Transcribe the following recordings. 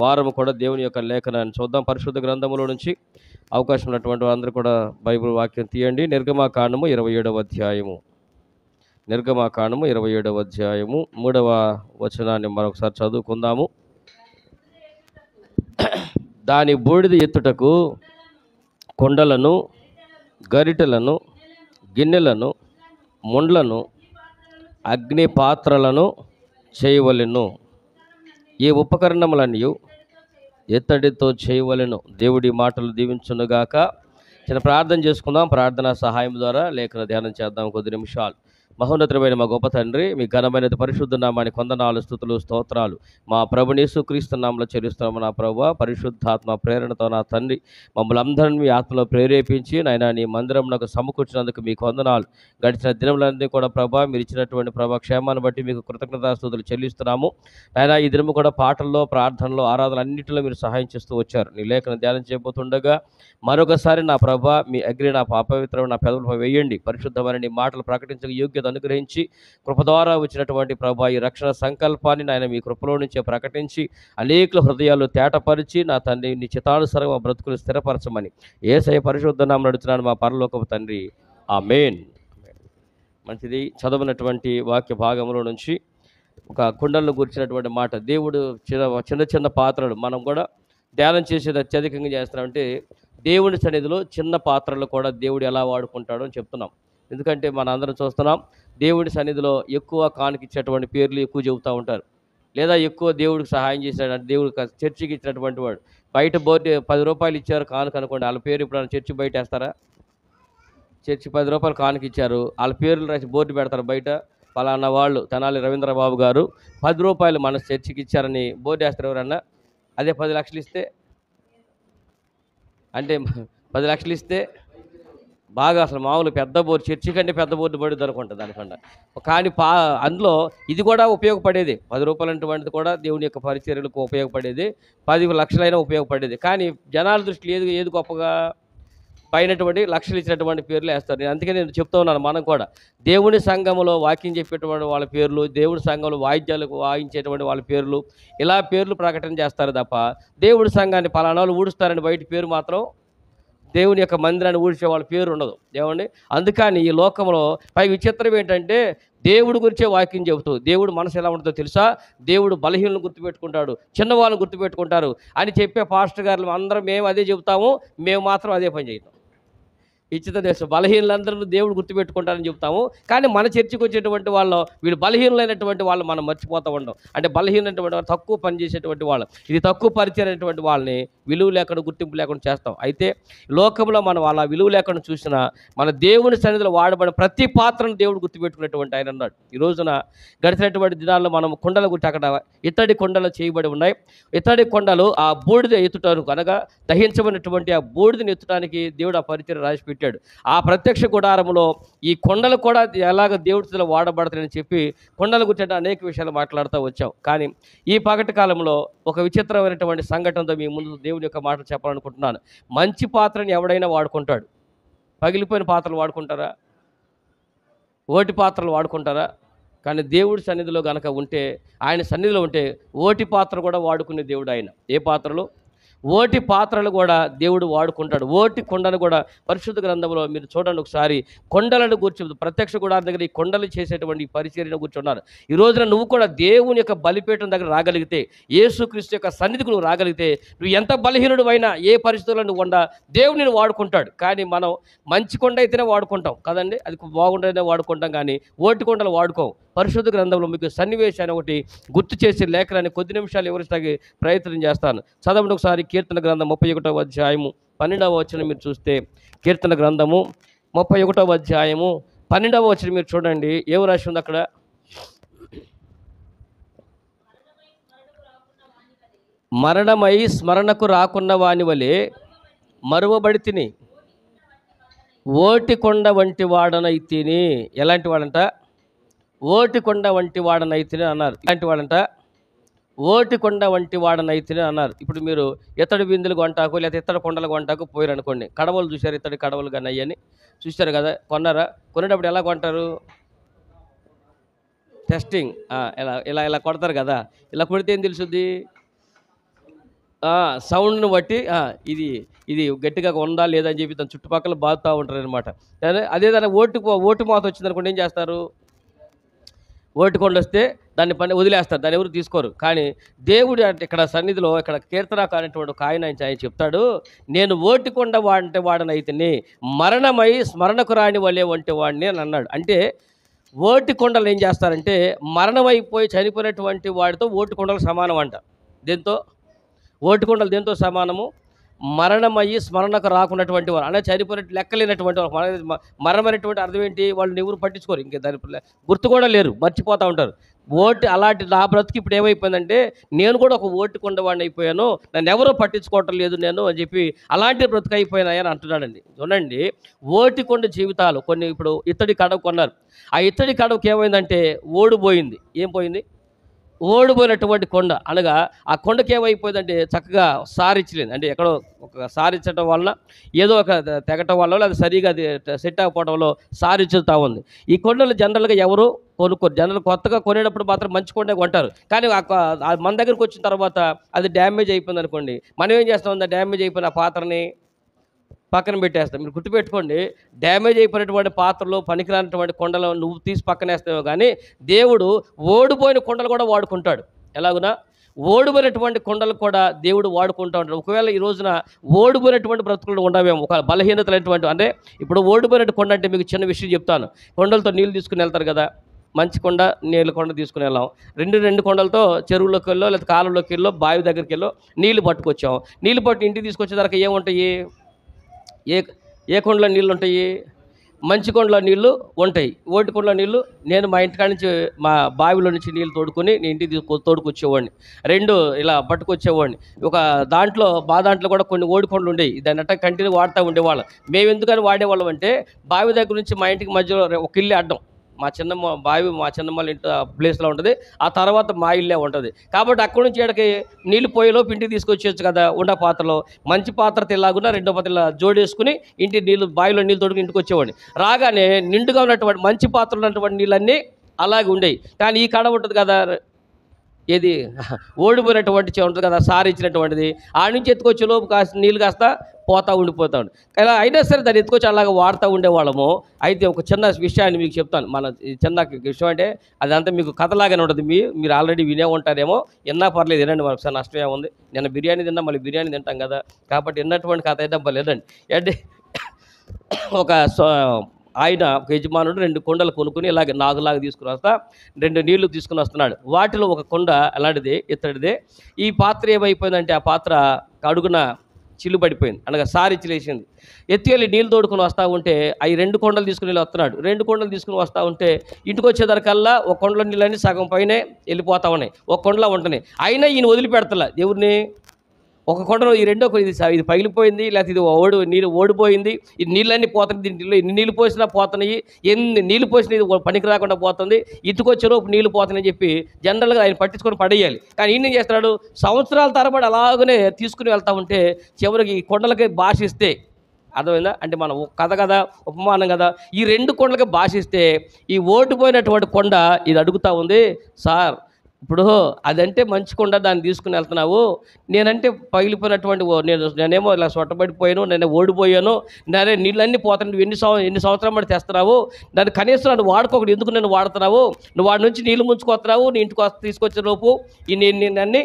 వారం కూడా దేవుని యొక్క లేఖనాన్ని చూద్దాం. పరిశుద్ధ గ్రంథములో నుంచి అవకాశం ఉన్నటువంటి వారందరూ కూడా బైబిల్ వాక్యం తీయండి. నిర్గమాకాండము 27వ అధ్యాయము. నిర్గమాకాండము 27వ అధ్యాయము 3వ వచనాన్ని మరొకసారి చదువుకుందాము. దాని బూడిద ఎత్తుటకు కొండలను, గరిటెలను, గిన్నెలను, ముండ్లను, అగ్ని పాత్రలను చేయవలెను. ఈ ఉపకరణములన్నీ ఎత్తడితో చేయవలెను. దేవుడి మాటలు దీవించునుగాక. చిన్న ప్రార్థన చేసుకుందాం. ప్రార్థనా సహాయం ద్వారా లేఖన ధ్యానం చేద్దాం కొద్ది నిమిషాలు. మహోన్నతమైన మా గొప్ప తండ్రి, మీ ఘనమైన పరిశుద్ధ నామానికి వందనాలు, స్తుతులు, స్తోత్రాలు. మా ప్రభుని యేసుక్రీస్తు నామములో చెల్లిస్తున్నాము. నా ప్రభువా, పరిశుద్ధాత్మ ప్రేరణతో నా తండ్రి మమ్మల్ని అందరినీ మీ ఆత్మలో ప్రేరేపించి నాయన నీ మందిరమునకు సమకూర్చినందుకు మీకు వందనాలు. గడిచిన దినములన్నీ కూడా ప్రభా, మీరు ఇచ్చినటువంటి ప్రభా క్షేమాన్ని బట్టి మీకు కృతజ్ఞతాస్తుతులు చెల్లిస్తున్నాము. నాయన ఈ దినము కూడా పాటల్లో, ప్రార్థనలో, ఆరాధన అన్నింటిలో మీరు సహాయం చేస్తూ వచ్చారు. నీ లేఖను ధ్యానం చేయబోతుండగా మరొకసారి నా ప్రభా మీ అగ్ని నా అపవిత్రమైన నా పెదవులపై వేయండి. పరిశుద్ధమైన నీ మాటలు ప్రకటించక యోగ్యత అనుగ్రహించి కృప ద్వారా వచ్చినటువంటి ప్రభా ఈ రక్షణ సంకల్పాన్ని నాయన మీ కృపలో నుంచే ప్రకటించి అనేకుల హృదయాలు తేటపరిచి నా తండ్రి నీ చిత్తానుసారం మా బ్రతుకులు స్థిరపరచమని యేసయ్య పరిశుద్ధ నామమున అడుగుతున్నాను మా పరలోకపు తండ్రి, ఆమేన్. మంచిది. చదవనటువంటి వాక్య భాగంలో నుంచి ఒక కుండలను గురించినటువంటి మాట. దేవుడు చిన్న చిన్న పాత్రలు మనం కూడా ధ్యానం చేసేది అత్యధికంగా చేస్తున్నామంటే దేవుడి సన్నిధిలో చిన్న పాత్రలు కూడా దేవుడు ఎలా వాడుకుంటాడో అని చెప్తున్నాం. ఎందుకంటే మన అందరం చూస్తున్నాం, దేవుడి సన్నిధిలో ఎక్కువ కానుకిచ్చేటువంటి పేర్లు ఎక్కువ చెబుతూ ఉంటారు. లేదా ఎక్కువ దేవుడికి సహాయం చేశాడంటే దేవుడు చర్చికి ఇచ్చినటువంటి వాడు. బయట బోర్డు 10 రూపాయలు ఇచ్చారు కానుక అనుకోండి, వాళ్ళ పేరు ఇప్పుడు చర్చి బయట వేస్తారా? చర్చి 10 రూపాయలు కానుక ఇచ్చారు, వాళ్ళ పేర్లు రాసి బోర్డు పెడతారు బయట. పలానా వాళ్ళు తెనాలి రవీంద్రబాబు గారు 10 రూపాయలు మన చర్చికి ఇచ్చారని బోర్డు వేస్తారు ఎవరన్నా. అదే 10 లక్షలు ఇస్తే, అంటే 10 లక్షలు ఇస్తే బాగా అసలు మామూలు పెద్ద బోర్డు, చర్చి కంటే పెద్ద బోర్డు పడుద్ది అనుకుంటా దానికన్నా. కానీ అందులో ఇది కూడా ఉపయోగపడేది. 10 రూపాయలు అటువంటిది కూడా దేవుని యొక్క పరిచర్యలకు ఉపయోగపడేది. 10 లక్షలైనా ఉపయోగపడేది. కానీ జనాల దృష్టిలో ఏది గొప్పగా పైనటువంటి లక్షలు ఇచ్చినటువంటి పేర్లు వేస్తారు. అందుకని నేను చెప్తా ఉన్నాను, మనం కూడా దేవుని సంఘంలో వాక్యం చెప్పేటువంటి వాళ్ళ పేర్లు, దేవుని సంఘంలో వాయిద్యాలకు వాయించేటువంటి వాళ్ళ పేర్లు, ఇలా పేర్లు ప్రకటన చేస్తారు తప్ప దేవుడి సంఘాన్ని పలానాలు ఊడుస్తారని బయట పేరు మాత్రం, దేవుని యొక్క మందిరాన్ని ఊడ్చే వాళ్ళ పేరు ఉండదు. ఏమండి? అందుకని ఈ లోకంలో పై విచిత్రం ఏంటంటే దేవుడి గురించే వాక్యం చెబుతూ దేవుడు మనసు ఎలా ఉంటుందో తెలుసా? దేవుడు బలహీనలను గుర్తుపెట్టుకుంటాడు, చిన్నవాళ్ళని గుర్తుపెట్టుకుంటారు అని చెప్పే పాస్టర్ గారు అందరం మేము అదే చెబుతాము, మేము మాత్రం అదే పని చేస్తాం. ఇచ్చిత దేశం బలహీనులందరూ దేవుడు గుర్తుపెట్టుకుంటారని చెప్తాము, కానీ మన చర్చికి వచ్చేటువంటి వాళ్ళు వీళ్ళు బలహీనులైనటువంటి వాళ్ళు మనం మర్చిపోతూ ఉంటాం. అంటే బలహీనటువంటి వాళ్ళు, తక్కువ పని చేసేటువంటి వాళ్ళు, ఇది తక్కువ పరిచయం అయినటువంటి వాళ్ళని విలువ లేకుండా, గుర్తింపు లేకుండా చేస్తాం. అయితే లోకంలో మనం అలా విలువ లేకుండా చూసినా మన దేవుని సన్నిధిలో వాడబడిన ప్రతి పాత్రను దేవుడు గుర్తుపెట్టుకునేటువంటి ఆయన అన్నాడు. ఈ రోజున గడిచినటువంటి దినాల్లో మనం కుండల గురించి అక్కడ ఇత్తడి కొండలు చేయబడి ఉన్నాయి. ఇత్తడి కొండలు ఆ బూడిద ఎత్తుటానికి అనగా దహించబడినటువంటి ఆ బూడిదని ఎత్తడానికి దేవుడు ఆ పరిచయం రాసి పెట్టాడు. ఆ ప్రత్యక్ష గుడారంలో ఈ కొండలు కూడా ఎలాగ దేవుడితో వాడబడతాయని చెప్పి కొండల గురించి అనేక విషయాలు మాట్లాడుతూ వచ్చాం. కానీ ఈ పగటి కాలంలో ఒక విచిత్రమైనటువంటి సంఘటనతో మీ ముందు దేవుని యొక్క మాటలు చెప్పాలనుకుంటున్నాను. మంచి పాత్రని ఎవడైనా వాడుకుంటాడు. పగిలిపోయిన పాత్రలు వాడుకుంటారా? ఓటి పాత్రలు వాడుకుంటారా? కానీ దేవుడి సన్నిధిలో గనక ఉంటే, ఆయన సన్నిధిలో ఉంటే ఓటి పాత్ర కూడా వాడుకునే దేవుడు ఆయన. ఏ పాత్రలు? ఓటి పాత్రలు కూడా దేవుడు వాడుకుంటాడు. ఓటి కొండను కూడా పరిశుద్ధ గ్రంథంలో మీరు చూడండి ఒకసారి. కొండలను గురించి ప్రత్యక్ష గుడారం దగ్గర ఈ కొండలు చేసేటువంటి పరిచర్యను కూర్చున్నారు. ఈ రోజున నువ్వు కూడా దేవుని యొక్క బలిపీఠం దగ్గర రాగలిగితే, యేసుక్రీస్తు యొక్క సన్నిధికి నువ్వు రాగలిగితే, నువ్వు ఎంత బలహీనుడు అయినా ఏ పరిస్థితుల్లో నువ్వు ఉండా దేవుడు నిన్ను వాడుకుంటాడు. కానీ మనం మంచి కొండ అయితేనే వాడుకుంటాం కదండి, అది బాగుంటేనే వాడుకుంటాం, కానీ ఓటి కొండలు వాడుకోం. పరిశుద్ధ గ్రంథంలో మీకు సన్నివేశాన్ని ఒకటి గుర్తు చేసే లేఖనాన్ని కొద్ది నిమిషాలు వివరించడానికి ప్రయత్నం చేస్తాను. చదవండి ఒకసారి. కీర్తన గ్రంథం 31వ అధ్యాయము 12వ వచనం మీరు చూస్తే, కీర్తన గ్రంథము 31వ అధ్యాయము 12వ వచనం మీరు చూడండి. ఏం రాసి ఉంది అక్కడ? మరణమై స్మరణకు రాకున్న వాని వలె మరువబడి తిని ఓటి కొండ వంటి వాడనైతిని. ఎలాంటి వాడంట? ఓటి కొండ వంటి వాడనైతిని అన్నారు. ఇలాంటి వాడంట ఓటి కొండ వంటి వాడనైతిని అన్నారు. ఇప్పుడు మీరు ఇత్తడి బిందులు కొంటాకు లేదా ఇత్తడి కొండలు కొంటాకు పోయారు అనుకోండి, కడవలు చూశారు, ఇత్తడి కడవలు కానీ అయ్యని చూశారు కదా, కొన్నారా? కొనేటప్పుడు ఎలా కొంటారు? టెస్టింగ్ ఇలా ఇలా ఇలా కొడతారు కదా. ఇలా కొడితే ఏం తెలుసుద్ది? సౌండ్ని బట్టి ఇది ఇది గట్టిగా ఉందా లేదా అని చెప్పి దాని చుట్టుపక్కల బాదుతూ ఉంటారు అనమాట. అదే దాని ఓటు మోత వచ్చిందనుకోండి ఏం చేస్తారు? ఓటు కొండ వస్తే దాన్ని పని వదిలేస్తారు, దాన్ని ఎవరు తీసుకోరు. కానీ దేవుడు అంటే ఇక్కడ సన్నిధిలో ఇక్కడ కీర్తనకారైనటువంటి ఒక ఆయన చెప్తాడు, నేను ఓటు కొండ వాడంటే వాడనైతేనే మరణమై స్మరణకు రాని వలే వంటి వాడిని అని అన్నాడు. అంటే ఓటు కొండలు ఏం చేస్తారంటే మరణమైపోయి చనిపోయినటువంటి వాడితో ఓటు కొండలు సమానం అంట. దేంతో? ఓటు కొండలు దేంతో సమానము? మరణమయ్యి స్మరణకు రాకున్నటువంటి వారు, అంటే చనిపోయినట్టు లెక్కలేనటువంటి వారు. మరణమైనటువంటి అర్థం ఏంటి? వాళ్ళు ఎవరు పట్టించుకోరు, ఇంకా దాని గుర్తు కూడా లేరు, మర్చిపోతూ ఉంటారు. అలాంటి నా బ్రతుకు ఇప్పుడు ఏమైపోయిందంటే నేను కూడా ఒక ఓటు కొండవాడిని అయిపోయాను, నన్ను ఎవరో పట్టించుకోవటం లేదు నేను అని చెప్పి అలాంటి బ్రతుకు అయిపోయినాయని అంటున్నాడండి. చూడండి, ఓటు కొండ జీవితాలు కొన్ని. ఇప్పుడు ఇత్తడి కడవ కొన్నారు, ఆ ఇత్తడి కడవకి ఏమైందంటే ఓడిపోయింది. ఏం పోయింది? ఓడిపోయినటువంటి కొండ. అనగా ఆ కొండకి ఏమైపోయిందంటే చక్కగా సారిచ్చలేదు, అంటే ఎక్కడో ఒక సారించడం వలన ఏదో ఒక తెగటం వల్ల అది సరిగా అది సెట్ అవ్వడంలో సారిచ్చుతూ ఉంది. ఈ కొండలు జనరల్గా ఎవరు కొనుక్కోరు. జనరల్ కొత్తగా కొనేటప్పుడు మాత్రం మంచి కొండే కొంటారు. కానీ మన దగ్గరికి వచ్చిన తర్వాత అది డ్యామేజ్ అయిపోయింది అనుకోండి, మనం ఏం చేస్తాం? డ్యామేజ్ అయిపోయిన ఆ పాత్రని పక్కన పెట్టేస్తాం. మీరు గుర్తుపెట్టుకోండి, డ్యామేజ్ అయిపోయినటువంటి పాత్రలు, పనికిరానటువంటి కొండలు నువ్వు తీసి పక్కనేస్తావు. కానీ దేవుడు ఓడిపోయిన కొండలు కూడా వాడుకుంటాడు. ఎలాగునా ఓడిపోయినటువంటి కొండలు కూడా దేవుడు వాడుకుంటూ ఉంటాడు. ఒకవేళ ఈ రోజున ఓడిపోయినటువంటి బ్రతుకులు ఉండవేమో, ఒక బలహీనతలైనటువంటి, అంటే ఇప్పుడు ఓడిపోయినట్టు కొండ అంటే మీకు చిన్న విషయం చెప్తాను. కొండలతో నీళ్ళు తీసుకుని వెళ్తారు కదా, మంచి కొండ నీళ్ళ కొండ తీసుకుని వెళ్ళాం. రెండు కొండలతో చెరువులోకి వెళ్ళో లేదా కాలువలోకి వెళ్ళో బావి దగ్గరికి వెళ్ళో నీళ్ళు పట్టుకొచ్చాం. నీళ్ళు పట్టు ఇంటికి తీసుకొచ్చేదాకా ఏముంటాయి? ఏ కొండలో నీళ్ళు ఉంటాయి? మంచి కొండలో నీళ్ళు ఉంటాయి. ఓటి కొండలో నీళ్ళు నేను మా ఇంటికాడ నుంచి మా బావిలో నుంచి నీళ్ళు తోడుకొని నేను ఇంటికి తోడుకొచ్చేవాడిని. ఇలా పట్టుకొచ్చేవాడిని. ఒక దాంట్లో దాంట్లో కూడా కొన్ని ఓడి కొండలు ఉండేవి. దాన్ని అట్లా కంటిన్యూ వాడుతూ ఉండేవాళ్ళం. మేము ఎందుకని వాడేవాళ్ళం అంటే బావి దగ్గర నుంచి మా ఇంటికి మధ్యలో ఒక ఇల్లు అడ్డం. మా చిన్నమ్మల ఇంటి ప్లేస్లో ఉంటుంది. ఆ తర్వాత మా ఇల్లే ఉంటుంది. కాబట్టి అక్కడి నుంచి ఇక్కడికి నీళ్ళు పోయేలోపు ఇంటికి తీసుకొచ్చేయచ్చు కదా. ఉండ పాత్రలో మంచి పాత్ర తెల్లాగున్నా రెండో పాత్ర జోడేసుకుని బావిలో నీళ్ళు తోడుకుని ఇంటికి వచ్చేవాడిని. రాగానే నిండుగా ఉన్నటువంటి మంచి పాత్రలు ఉన్నటువంటి నీళ్ళన్నీ అలాగే ఉండేవి. కానీ ఈ కడ ఉంటుంది కదా, ఏది ఓడిపోయినటువంటి ఉంటుంది కదా, సారిచ్చినటువంటిది, ఆ నుంచి ఎత్తుకొచ్చేలోపు నీళ్ళు కాస్త ఉండిపోతా ఉంది. ఇలా అయినా సరే దాన్ని ఎత్తుకొచ్చి అలాగా వాడుతూ ఉండేవాళ్ళము. అయితే ఒక చిన్న విషయాన్ని మీకు చెప్తాను. మన చిన్న విషయం అంటే అదంతా మీకు కథలాగానే ఉంటుంది. మీరు ఆల్రెడీ వినే ఉంటారేమో, విన్నా పర్లేదు, వినండి, మనకు నష్టం ఏముంది. నిన్న బిర్యానీ తిన్నా, మళ్ళీ బిర్యానీ తింటాం కదా, కాబట్టి విన్నటువంటి కథ అయితే లేదండి. అంటే ఆయన ఒక యజమానుడు 2 కొండలు కొనుక్కుని ఇలాగ నాగులాగా తీసుకుని వస్తా 2 నీళ్లు తీసుకుని వస్తున్నాడు. వాటిలో ఒక కొండ ఎలాంటిది? ఇత్తడిదే. ఈ పాత్ర ఏమైపోయిందంటే ఆ పాత్ర అడుగున చిల్లు పడిపోయింది, అనగా సారిచ్చిలేసింది. ఎత్తుకెళ్ళి నీళ్ళు తోడుకుని వస్తూ ఉంటే అవి 2 కొండలు తీసుకుని వస్తున్నాడు. 2 కొండలు తీసుకుని వస్తూ ఉంటే ఇంటికి వచ్చేదరికల్లా ఒక కొండలో నీళ్ళని సగం పైనే వెళ్ళిపోతూ ఉన్నాయి, ఒక కొండలో ఉంటున్నాయి. అయినా ఈయన వదిలిపెడతలే దేవుడిని. ఒక కొండలో ఈ రెండో ఇది పగిలిపోయింది, లేకపోతే ఇది ఓడిపోయింది, ఈ నీళ్ళన్నీ పోతుంది, దీంట్లో ఎన్ని నీళ్ళు పోసినా పోతున్నాయి, ఎన్ని నీళ్ళు పోసినా ఇది పనికి రాకుండా పోతుంది, ఇటుకొచ్చేలోపు నీళ్ళు పోతున్నాయని చెప్పి జనరల్గా ఆయన పట్టించుకొని పడేయాలి. కానీ ఈయన ఏం చేస్తున్నాడు? సంవత్సరాల తరబడి అలాగనే తీసుకుని వెళ్తూ ఉంటే చివరికి ఈ కొండలకి భాషిస్తే, అర్థమైందా? అంటే మనం కథ కదా, ఉపమానం కదా, ఈ 2 కొండలకి భాషిస్తే ఈ ఓడిపోయినటువంటి కొండ ఇది అడుగుతూ ఉంది, సార్ ఇప్పుడు అదంటే మంచి కొండ, దాన్ని తీసుకుని వెళ్తున్నావు, నేనంటే పగిలిపోయినటువంటి నేనేమో ఇలా సొట్టబడిపోయాను, నేను ఓడిపోయాను, నేనే నీళ్ళన్నీ పోతాను, నువ్వు ఎన్ని సంవత్సరాలు బట్టి తెస్తున్నావు, దాన్ని కనీసం నన్ను వాడుకోకూడదు, ఎందుకు నేను వాడుతున్నావు, నువ్వు వాడి నుంచి నీళ్ళు ముంచుకొస్తున్నావు, నీ ఇంటికి తీసుకొచ్చే లోపు అన్నీ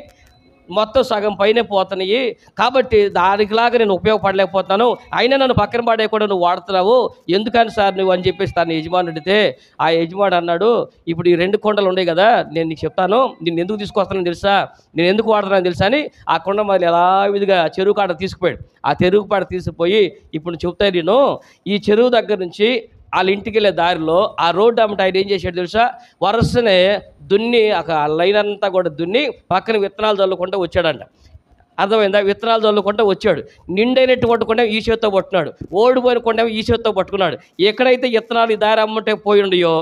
మొత్తం సగం పైనే పోతున్నాయి, కాబట్టి దానికిలాగా నేను ఉపయోగపడలేకపోతున్నాను, అయినా నన్ను పక్కన పడే కూడా నువ్వు వాడుతున్నావు, ఎందుకని సార్ నువ్వు అని చెప్పేసి తను యజమాని అడిగితే ఆ యజమాని అన్నాడు, ఇప్పుడు ఈ 2 కొండలు ఉన్నాయి కదా, నేను నీకు చెప్తాను, నేను ఎందుకు తీసుకొస్తానని తెలుసా, నేను ఎందుకు వాడుతున్నాను తెలుసా అని ఆ కొండ మరి ఎలా విధిగా చెరువు కాడ తీసుకుపోయాడు. ఆ చెరువు కాడ తీసుకుపోయి ఇప్పుడు చెప్తాను, నేను ఈ చెరువు దగ్గర నుంచి వాళ్ళ ఇంటికి వెళ్ళే దారిలో ఆ రోడ్డు అమ్మట ఆయన ఏం చేశాడు తెలుసా, వరుసనే దున్ని ఒక లైన్ అంతా కూడా దున్ని పక్కన విత్తనాలు చల్లుకుంటూ వచ్చాడంట. అర్థమైందా? విత్తనాలు చల్లుకుంటూ వచ్చాడు. నిండైనటువంటి కొండ ఈ చేత్తో పట్టుకున్నాడు, ఓడిపోయిన కొండ ఈ చేత్తో పట్టుకున్నాడు. ఎక్కడైతే విత్తనాలు ఈ దారి అమ్మంటే పోయి ఉండయో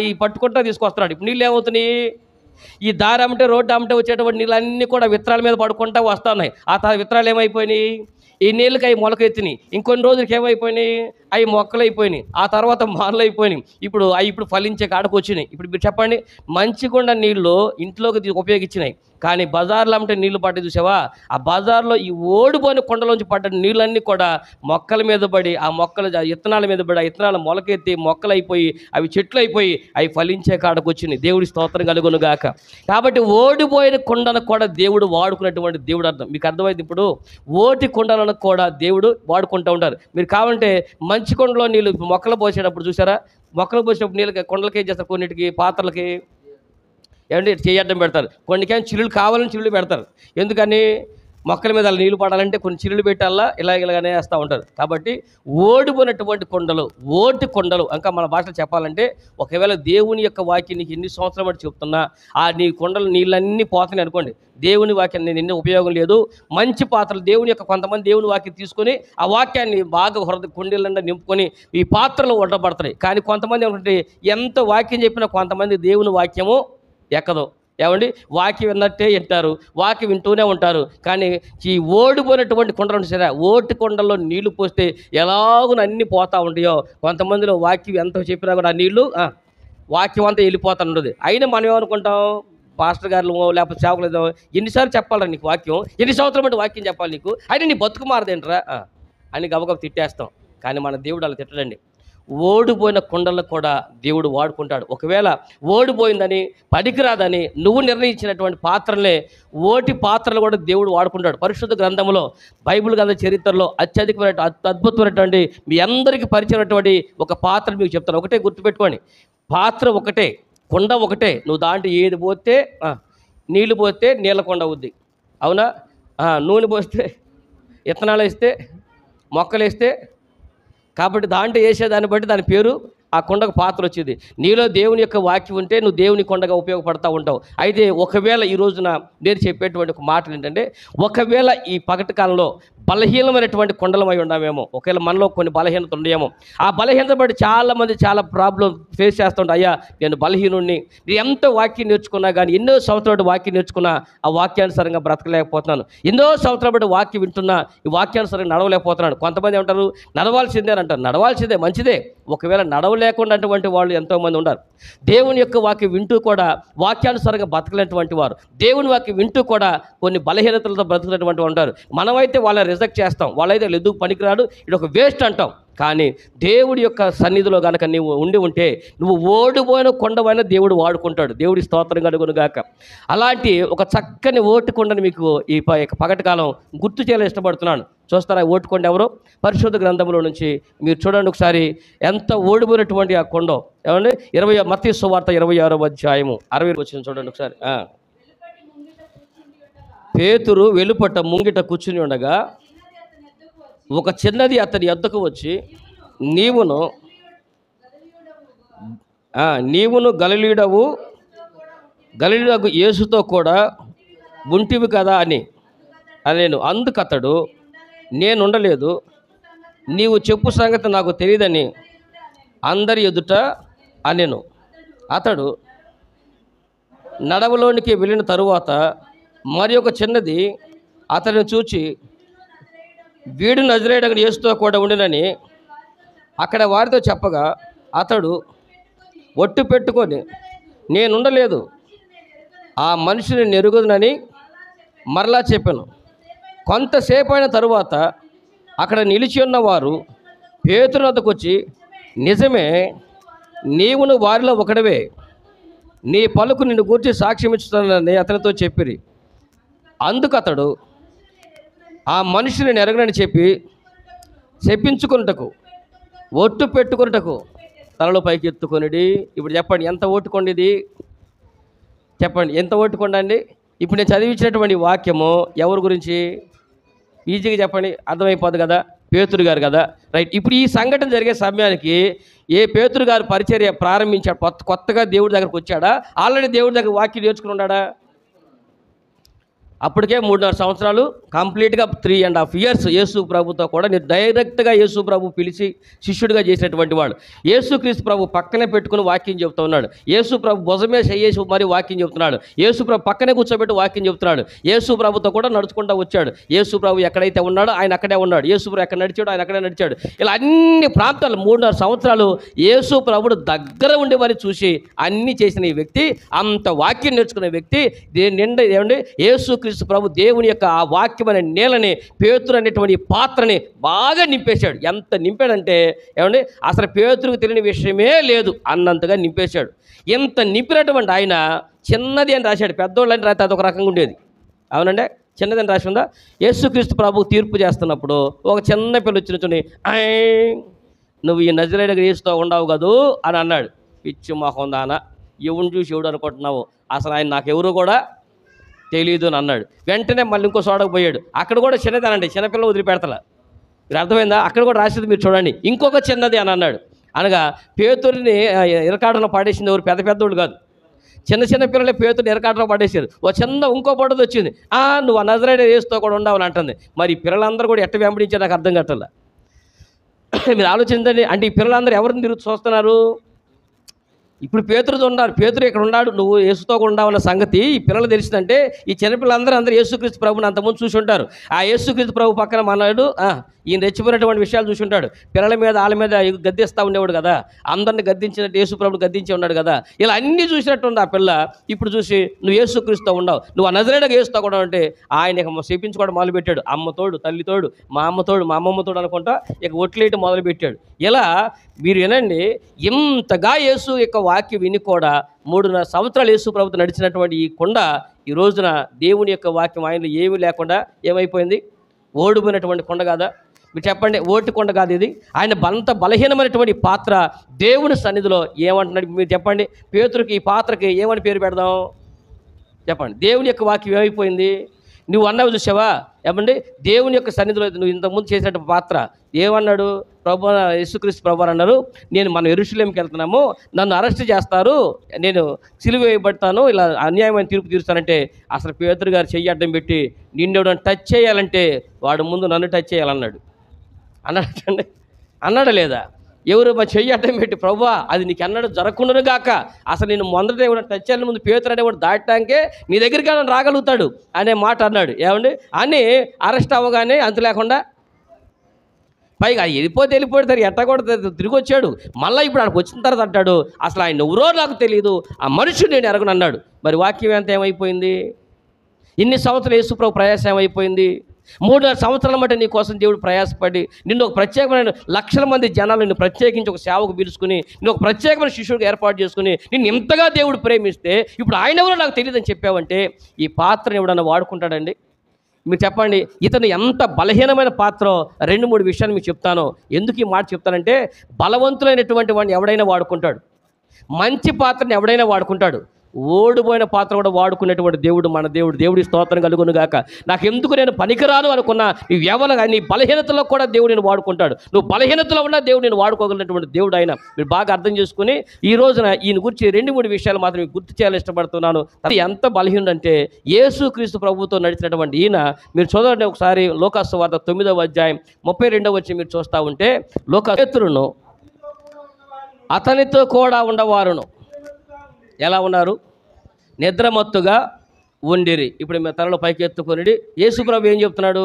ఈ పట్టుకుంటూ తీసుకొస్తున్నాడు. ఇప్పుడు నీళ్ళు ఏమవుతున్నాయి? ఈ దారి అమ్మటే రోడ్డు అమ్మటే వచ్చేటువంటి నీళ్ళన్నీ కూడా విత్తనాల మీద పడుకుంటూ వస్తున్నాయి. ఆ విత్తనాలు ఏమైపోయినాయి? ఈ నీళ్ళకి అవి మొలకెత్తినాయి. ఇంకొన్ని రోజులకి ఏమైపోయినాయి, అవి మొక్కలు అయిపోయినాయి. ఆ తర్వాత మానలు అయిపోయినాయి. ఇప్పుడు ఫలించే కాడకు వచ్చినాయి. ఇప్పుడు మీరు చెప్పండి, మంచిగుండ నీళ్ళు ఇంట్లోకి ఉపయోగించినాయి, కానీ బజార్లో అమ్మితే నీళ్లు పట్టి చూసావా, ఆ బజార్లో ఈ ఓడిపోయిన కొండలోంచి పడ్డ నీళ్ళన్నీ కూడా మొక్కల మీద పడి, ఆ మొక్కలు విత్తనాల మీద పడి, ఆ విత్తనాలు మొలకెత్తి మొక్కలు అయిపోయి, అవి చెట్లు అయిపోయి, అవి ఫలించే కాడకు వచ్చినాయి. దేవుడి స్తోత్రం కలుగును గాక. కాబట్టి ఓడిపోయిన కొండను కూడా దేవుడు వాడుకున్నటువంటి దేవుడు అర్థం మీకు అర్థమైంది. ఇప్పుడు ఓటి కొండలను కూడా దేవుడు వాడుకుంటూ ఉంటారు. మీరు కావాలంటే మంచి కొండలో నీళ్ళు మొక్కలు పోసేటప్పుడు చూసారా, మొక్కలు పోసేటప్పుడు నీళ్ళకి కొండలకి ఏం చేస్తారు, కొన్నిటికి పాత్రలకి ఏమంటే చేయడం పెడతారు, కొన్నికేం చిల్లులు కావాలని చిల్లులు పెడతారు. ఎందుకని, మొక్కల మీద నీళ్లు పడాలంటే కొన్ని చిల్లులు పెట్టాలా, ఇలాగనే వేస్తూ ఉంటారు. కాబట్టి ఓడిపోయినటువంటి కొండలు, ఓటి కొండలు ఇంకా మన భాషలో చెప్పాలంటే, ఒకవేళ దేవుని యొక్క వాక్యం నీకు ఎన్ని సంవత్సరాలు బట్టి చెప్తున్నా ఆ నీ కొండలు నీళ్ళన్నీ పోతున్నాయి అనుకోండి, దేవుని వాక్యం నేను ఎన్ని ఉపయోగం లేదు. మంచి పాత్రలు దేవుని యొక్క కొంతమంది దేవుని వాక్యం తీసుకొని ఆ వాక్యాన్ని బాగా కుండీలన్నా నింపుకొని ఈ పాత్రలు వండబడతాయి. కానీ కొంతమంది ఏమంటే ఎంత వాక్యం చెప్పినా కొంతమంది దేవుని వాక్యము ఎక్కదు. ఏమండి, వాక్యం విన్నట్టే వింటారు, వాక్యం వింటూనే ఉంటారు. కానీ ఈ ఓడిపోయినటువంటి కొండలు సరే, ఓటి కొండల్లో నీళ్లు పోస్తే ఎలాగో అన్నీ పోతూ ఉంటాయో, కొంతమందిలో వాక్యం ఎంత చెప్పినా కూడా ఆ నీళ్లు వాక్యం అంతా వెళ్ళిపోతూ ఉండదు. అయినా మనం ఏమనుకుంటాం, పాస్టర్ గారు లేకపోతే సేవకులు ఎన్నిసార్లు చెప్పాలి నీకు వాక్యం, ఎన్ని సంవత్సరాలు బట్టి వాక్యం చెప్పాలి నీకు, అయినా నీ బతుకు మారదేంట్రా అని గబగబ తిట్టేస్తాం. కానీ మన దేవుడు అలా తిట్టడండి. ఓడిపోయిన కొండలను కూడా దేవుడు వాడుకుంటాడు. ఒకవేళ ఓడిపోయిందని, పనికిరాదని నువ్వు నిర్ణయించినటువంటి పాత్రలే, ఓటి పాత్రలు కూడా దేవుడు వాడుకుంటాడు. పరిశుద్ధ గ్రంథంలో, బైబిల్ గ్రంథ చరిత్రలో అత్యధికమైన అద్భుతమైనటువంటి మీ అందరికీ పరిచయమైనటువంటి ఒక పాత్ర మీకు చెప్తాను. ఒకటే గుర్తుపెట్టుకోండి, పాత్ర ఒకటే, కొండ ఒకటే. నువ్వు దాంట్లో ఏది పోతే, నీళ్ళు పోస్తే నీళ్ళ కొండ అవుద్ది, అవునా? నూనె పోస్తే, విత్తనాలు వేస్తే, మొక్కలు వేస్తే, కాబట్టి దాంట్లో వేసేదాన్ని బట్టి దాని పేరు ఆ కొండకు పాత్ర వచ్చింది. నీలో దేవుని యొక్క వాక్యం ఉంటే నువ్వు దేవుని కొండగా ఉపయోగపడతా ఉంటావు. అయితే ఒకవేళ ఈ రోజున నేను చెప్పేటువంటి ఒక మాటలు ఏంటంటే, ఒకవేళ ఈ పగటి కాలంలో బలహీనమైనటువంటి కొండలమై ఉన్నామేమో, ఒకవేళ మనలో కొన్ని బలహీనత ఉన్నాయేమో, ఆ బలహీనత బట్టి చాలామంది చాలా ప్రాబ్లం ఫేస్ చేస్తుంటారు. అయ్యా నేను బలహీనుడిని, నేను ఎంతో వాక్యం నేర్చుకున్నా కానీ, ఎన్నో సంవత్సరాలు వాక్యం నేర్చుకున్నా ఆ వాక్యానుసారంగా బ్రతకలేకపోతున్నాను, ఎన్నో సంవత్సరాల బట్టి వాక్యం వింటున్నా ఈ వాక్యానుసారంగా నడవలేకపోతున్నాను. కొంతమంది ఏమంటారు, నడవాల్సిందే అని అంటారు. నడవాల్సిందే, మంచిదే. ఒకవేళ నడవలేకుండా అటువంటి వాళ్ళు ఎంతోమంది ఉన్నారు. దేవుని యొక్క వాక్యం వింటూ కూడా వాక్యానుసారంగా బ్రతకలేనటువంటి వారు, దేవుని వాక్యం వింటూ కూడా కొన్ని బలహీనతలతో బ్రతుకున్నటువంటి వారు ఉంటారు. మనమైతే వాళ్ళని రిజెక్ట్ చేస్తాం, వాళ్ళైతే ఎందుకు పనికిరాడు, ఇది ఒక వేస్ట్ అంటాం. కానీ దేవుడి యొక్క సన్నిధిలో కనుక నువ్వు ఉండి ఉంటే, నువ్వు ఓడిపోయిన కొండవైనా దేవుడు వాడుకుంటాడు. దేవుడి స్తోత్రం కలుగును గాక. అలాంటి ఒక చక్కని ఓటి కొండని మీకు ఈ పగటి కాలం గుర్తు చేయాలని ఇష్టపడుతున్నాను. చూస్తారా ఓటుకొండ ఎవరో? పరిశుద్ధ గ్రంథంలో నుంచి మీరు చూడండి ఒకసారి, ఎంత ఓడిపోయినటువంటి ఆ కొండ. ఏమండి, మత్తయి సువార్త 26వ అధ్యాయము 60 వచ్చింది చూడండి ఒకసారి. పేతురు వెలుపట ముంగిట కూర్చుని ఉండగా ఒక చిన్నది అతని యొద్దకు వచ్చి, నీవును గలిలయుడవు యేసుతో కూడా ఉంటివి కదా అని నేను. అందుకతడు, నేనుండలేదు, నీవు చెప్పు సంగతి నాకు తెలియదని అందరి ఎదుట అనెను. అతడు నడవలోనికి వెళ్ళిన తరువాత మరి ఒక చిన్నది అతడిని చూచి, వీడు నజరేయుడైన యేసుతో కూడా ఉండినని అక్కడ వారితో చెప్పగా, అతడు ఒట్టు పెట్టుకొని, నేనుండలేదు, ఆ మనిషిని నెరుగుదనని మరలా చెప్పాను. కొంతసేపు అయిన తరువాత అక్కడ నిలిచి ఉన్నవారు పేతురు వద్దకు వచ్చి, నిజమే, నీవును వారిలో ఒకడివే, నీ పలుకు నిన్ను గూర్చి సాక్ష్యం ఇచ్చుతానని అతనితో చెప్పిరి. అందుకు అతడు ఆ మనిషిని నెరగనని చెప్పి చెప్పించుకున్నటకు, ఒట్టు పెట్టుకున్నటకు తలలో పైకి ఎత్తుకొనిడి. ఇప్పుడు చెప్పండి, ఎంత ఓటుకోండి ఇది? చెప్పండి, ఎంత ఓటుకోండి అండి? ఇప్పుడు నేను చదివించినటువంటి వాక్యము ఎవరి గురించి? ఈజీగా చెప్పండి, అర్థమైపోద్ది కదా, పేతురు గారు కదా. రైట్. ఇప్పుడు ఈ సంఘటన జరిగే సమయానికి ఏ పేతురు గారు పరిచర్య ప్రారంభించాడు? కొత్తగా దేవుడి దగ్గరకు వచ్చాడా? ఆల్రెడీ దేవుడి దగ్గర వాక్యం నేర్చుకుని ఉన్నాడా? అప్పటికే 3.5 సంవత్సరాలు కంప్లీట్గా 3.5 years యేసు ప్రభుతో కూడా నేను డైరెక్ట్గా యేసు ప్రభు పిలిచి శిష్యుడిగా చేసినటువంటి వాడు. యేసుక్రీస్తు ప్రభు పక్కనే పెట్టుకుని వాక్యం చెప్తూ ఉన్నాడు. యేసు ప్రభు భుజమే చేసి మరి వాక్యం చెప్తున్నాడు. యేసు ప్రభు పక్కనే కూర్చోబెట్టి వాక్యం చెప్తున్నాడు. యేసు ప్రభుతో కూడా నడుచుకుంటూ వచ్చాడు. యేసు ప్రభు ఎక్కడైతే ఉన్నాడో ఆయన అక్కడే ఉన్నాడు. యేసు ప్రభు ఎక్కడ నడిచాడు ఆయన అక్కడే నడిచాడు. ఇలా అన్ని ప్రాంతాలు 3.5 సంవత్సరాలు యేసు ప్రభుడు దగ్గర ఉండి మరి చూసి అన్నీ చేసిన ఈ వ్యక్తి, అంత వాక్యం నేర్చుకునే వ్యక్తి, నిండా ఏమండి యేసుక్రీస్తు ప్రభు దేవుని యొక్క ఆ వాక్యం అనే నీళ్ళని, పేతురు అనేటువంటి పాత్రని బాగా నింపేశాడు. ఎంత నింపాడంటే ఏమండి అసలు పేతురుకు తెలియని విషయమే లేదు అన్నంతగా నింపేశాడు. ఎంత నింపినటువంటి ఆయన చిన్నది అని రాశాడు. పెద్దోళ్ళని రాస్తే అదొక రకంగా ఉండేది. అవునండి, చిన్నదని రాసి ఉందా? యేసుక్రీస్తు ప్రభు తీర్పు చేస్తున్నప్పుడు ఒక చిన్న పిల్ల వచ్చినచుని నువ్వు ఈ నజరేయుడు యేసుతో ఉండవు కదూ అని అన్నాడు. పిచ్చి మొహం దాన, ఎవరిని చూసి ఎవడు అనుకుంటున్నావు, అసలు ఆయన నాకెవరు కూడా తెలీదు అని అన్నాడు. వెంటనే మళ్ళీ ఇంకో చోటకు పోయాడు. అక్కడ కూడా చిన్నదేనండి, చిన్నపిల్ల వదిలిపెడతలా. మీరు అర్థమైందా? అక్కడ కూడా రాసేది మీరు చూడండి. ఇంకొక చిన్నది అని అన్నాడు. అనగా పేతురిని ఇరకాటంలో పాడేసింది ఎవరు? పెద్ద పెద్దోళ్ళు కాదు, చిన్న చిన్న పిల్లలే పేతుని ఇరకాటంలో పడేసారు. ఓ చిన్న ఇంకో పడది వచ్చింది. నువ్వు ఆ నజరేయుడు యేసుతో కూడా ఉండవని అంటుంది. మరి ఈ పిల్లలందరూ కూడా ఎట్ట వెంబడించారు నాకు అర్థం కట్టలా. మీరు ఆలోచించండి. అంటే ఈ పిల్లలందరూ ఎవరిని తిరుగుతూ చూస్తున్నారు? ఇప్పుడు పేతురుతో ఉన్నారు, పేతురు ఇక్కడ ఉన్నాడు, నువ్వు యేసుతో ఉండవన్న సంగతి ఈ పిల్లలు తెలిసిందంటే ఈ చిన్నపిల్లలందరూ యేసుక్రీస్తు ప్రభుని అంతకుముందు చూసి ఉంటారు. ఆ యేసుక్రీస్తు ప్రభు పక్కన మనడు ఈయన రెచ్చిపోయినటువంటి విషయాలు చూసి ఉంటాడు. పిల్లల మీద వాళ్ళ మీద గద్దిస్తూ ఉండేవాడు కదా, అందరిని గద్దించినట్టు యేసు ప్రభుని గద్దించి ఉన్నాడు కదా. ఇలా అన్నీ చూసినట్టుంది ఆ పిల్ల. ఇప్పుడు చూసి నువ్వు యేసుక్రీస్తుతో ఉండవు, నువ్వు ఆ నజరేయుడు యేసుతో కూడా అంటే ఆయన ఇక చెప్పించుకోవడం మొదలుపెట్టాడు. అమ్మతోడు, తల్లితోడు, మా అమ్మతోడు, మా అమ్మమ్మతోడు అనుకుంటా ఇక ఒట్లేయటం మొదలుపెట్టాడు. ఇలా మీరు వినండి, ఇంతగా యేసు యొక్క వాక్యం విని కూడా 3.5 సంవత్సరాలు యేసు ప్రభుతో నడిచినటువంటి ఈ కొండ ఈ రోజున దేవుని యొక్క వాక్యం ఆయనలో ఏమీ లేకుండా ఏమైపోయింది? ఓడిపోయినటువంటి కొండ కాదా? మీరు చెప్పండి, ఓటి కొండ కాదు ఇది. ఆయన అంత బలహీనమైనటువంటి పాత్ర దేవుని సన్నిధిలో ఏమంటున్నాడు మీరు చెప్పండి? పేతురుకి ఈ పాత్రకి ఏమని పేరు పెడదాం చెప్పండి? దేవుని యొక్క వాక్యం ఏమైపోయింది? నువ్వు అన్నావు చూసావా ఏమండి, దేవుని యొక్క సన్నిధిలో నువ్వు ఇంతకుముందు చేసినట్టు పాత్ర ఏమన్నాడు? ప్రభు యేసుక్రీస్తు ప్రభు అన్నారు, మనం యెరూషలేముకి వెళ్తున్నాము, నన్ను అరెస్ట్ చేస్తారు, నేను సిలువ వేయబడతాను, ఇలా అన్యాయమైన తీర్పు తీరుస్తానంటే అసలు పేతురు గారు చెయ్యి అడ్డం పెట్టి నిన్ను టచ్ చేయాలంటే వాడు ముందు నన్ను టచ్ చేయాలన్నాడు. అన్నాడండి, అన్నాడా లేదా? ఎవరు మా చెయ్యి అడ్డం పెట్టి ప్రభువా అది నీకు అన్నాడు జరగకుండాను గాక, అసలు నేను మొదట ఎవరు టచ్ చేయాలని ముందు పేతురు అనేవాడు దాటానికే నీ దగ్గరికి రాగలుగుతాడు అనే మాట అన్నాడు. ఏమండి అని అరెస్ట్ అవ్వగానే అంతు లేకుండా పైగా వెళ్ళిపోతారు ఎట్ట కూడా తిరిగి వచ్చాడు. మళ్ళీ ఇప్పుడు అక్కడికి వచ్చిన తర్వాత అంటాడు అసలు ఆయన ఎవరో నాకు తెలియదు, ఆ మనుషుడు నేను ఎరగను అన్నాడు. మరి వాక్యం ఎంత ఏమైపోయింది? ఇన్ని సంవత్సరాలు యేసు ప్రభు ప్రయాసం ఏమైపోయింది? 3.5 సంవత్సరాల మట్టి నీ కోసం దేవుడు ప్రయాసపడి నిన్ను ఒక ప్రత్యేకమైన లక్షల మంది జనాలు నిన్ను ప్రత్యేకించి ఒక సేవకు పిలుచుకుని నిన్ను ఒక ప్రత్యేకమైన శిష్యుడికి ఏర్పాటు చేసుకుని నిన్ను ఇంతగా దేవుడు ప్రేమిస్తే ఇప్పుడు ఆయన ఎవరో నాకు తెలియదని చెప్పావంటే ఈ పాత్రను ఎవడన్నా వాడుకుంటాడండి? మీరు చెప్పండి. ఇతను ఎంత బలహీనమైన పాత్ర 2-3 విషయాలు మీకు చెప్తాను. ఎందుకు ఈ మాట చెప్తానంటే బలవంతులైనటువంటి వాడిని ఎవడైనా వాడుకుంటాడు, మంచి పాత్రని ఎవడైనా వాడుకుంటాడు, ఓడిపోయిన పాత్ర కూడా వాడుకునేటువంటి దేవుడు మన దేవుడు. దేవుడి స్తోత్రం కలుగును గాక. నాకు ఎందుకు నేను పనికిరాను అనుకున్నా నీ బలహీనతలో కూడా దేవుడు నేను వాడుకుంటాడు. నువ్వు బలహీనతలో ఉన్నా దేవుడు నేను వాడుకోగలిగినటువంటి దేవుడు ఆయన. మీరు బాగా అర్థం చేసుకుని ఈ రోజున ఈయన గురించి 2-3 విషయాలు మాత్రం గుర్తు చేయాలని ఇష్టపడుతున్నాను. అది ఎంత బలహీనుడంటే యేసుక్రీస్తు ప్రభువుతో నడిచినటువంటి ఈయన. మీరు చూడండి ఒకసారి లూకాసు సువార్త 9వ అధ్యాయం 32వ వచనం మీరు చూస్తూ ఉంటే పేతురును అతనితో కూడా ఉండవారును ఎలా ఉన్నారు? నిద్రమత్తుగా ఉండిరి. ఇప్పుడు మీ తలలో పైకి ఎత్తుకొని యేసు ప్రభు ఏం చెప్తున్నాడు?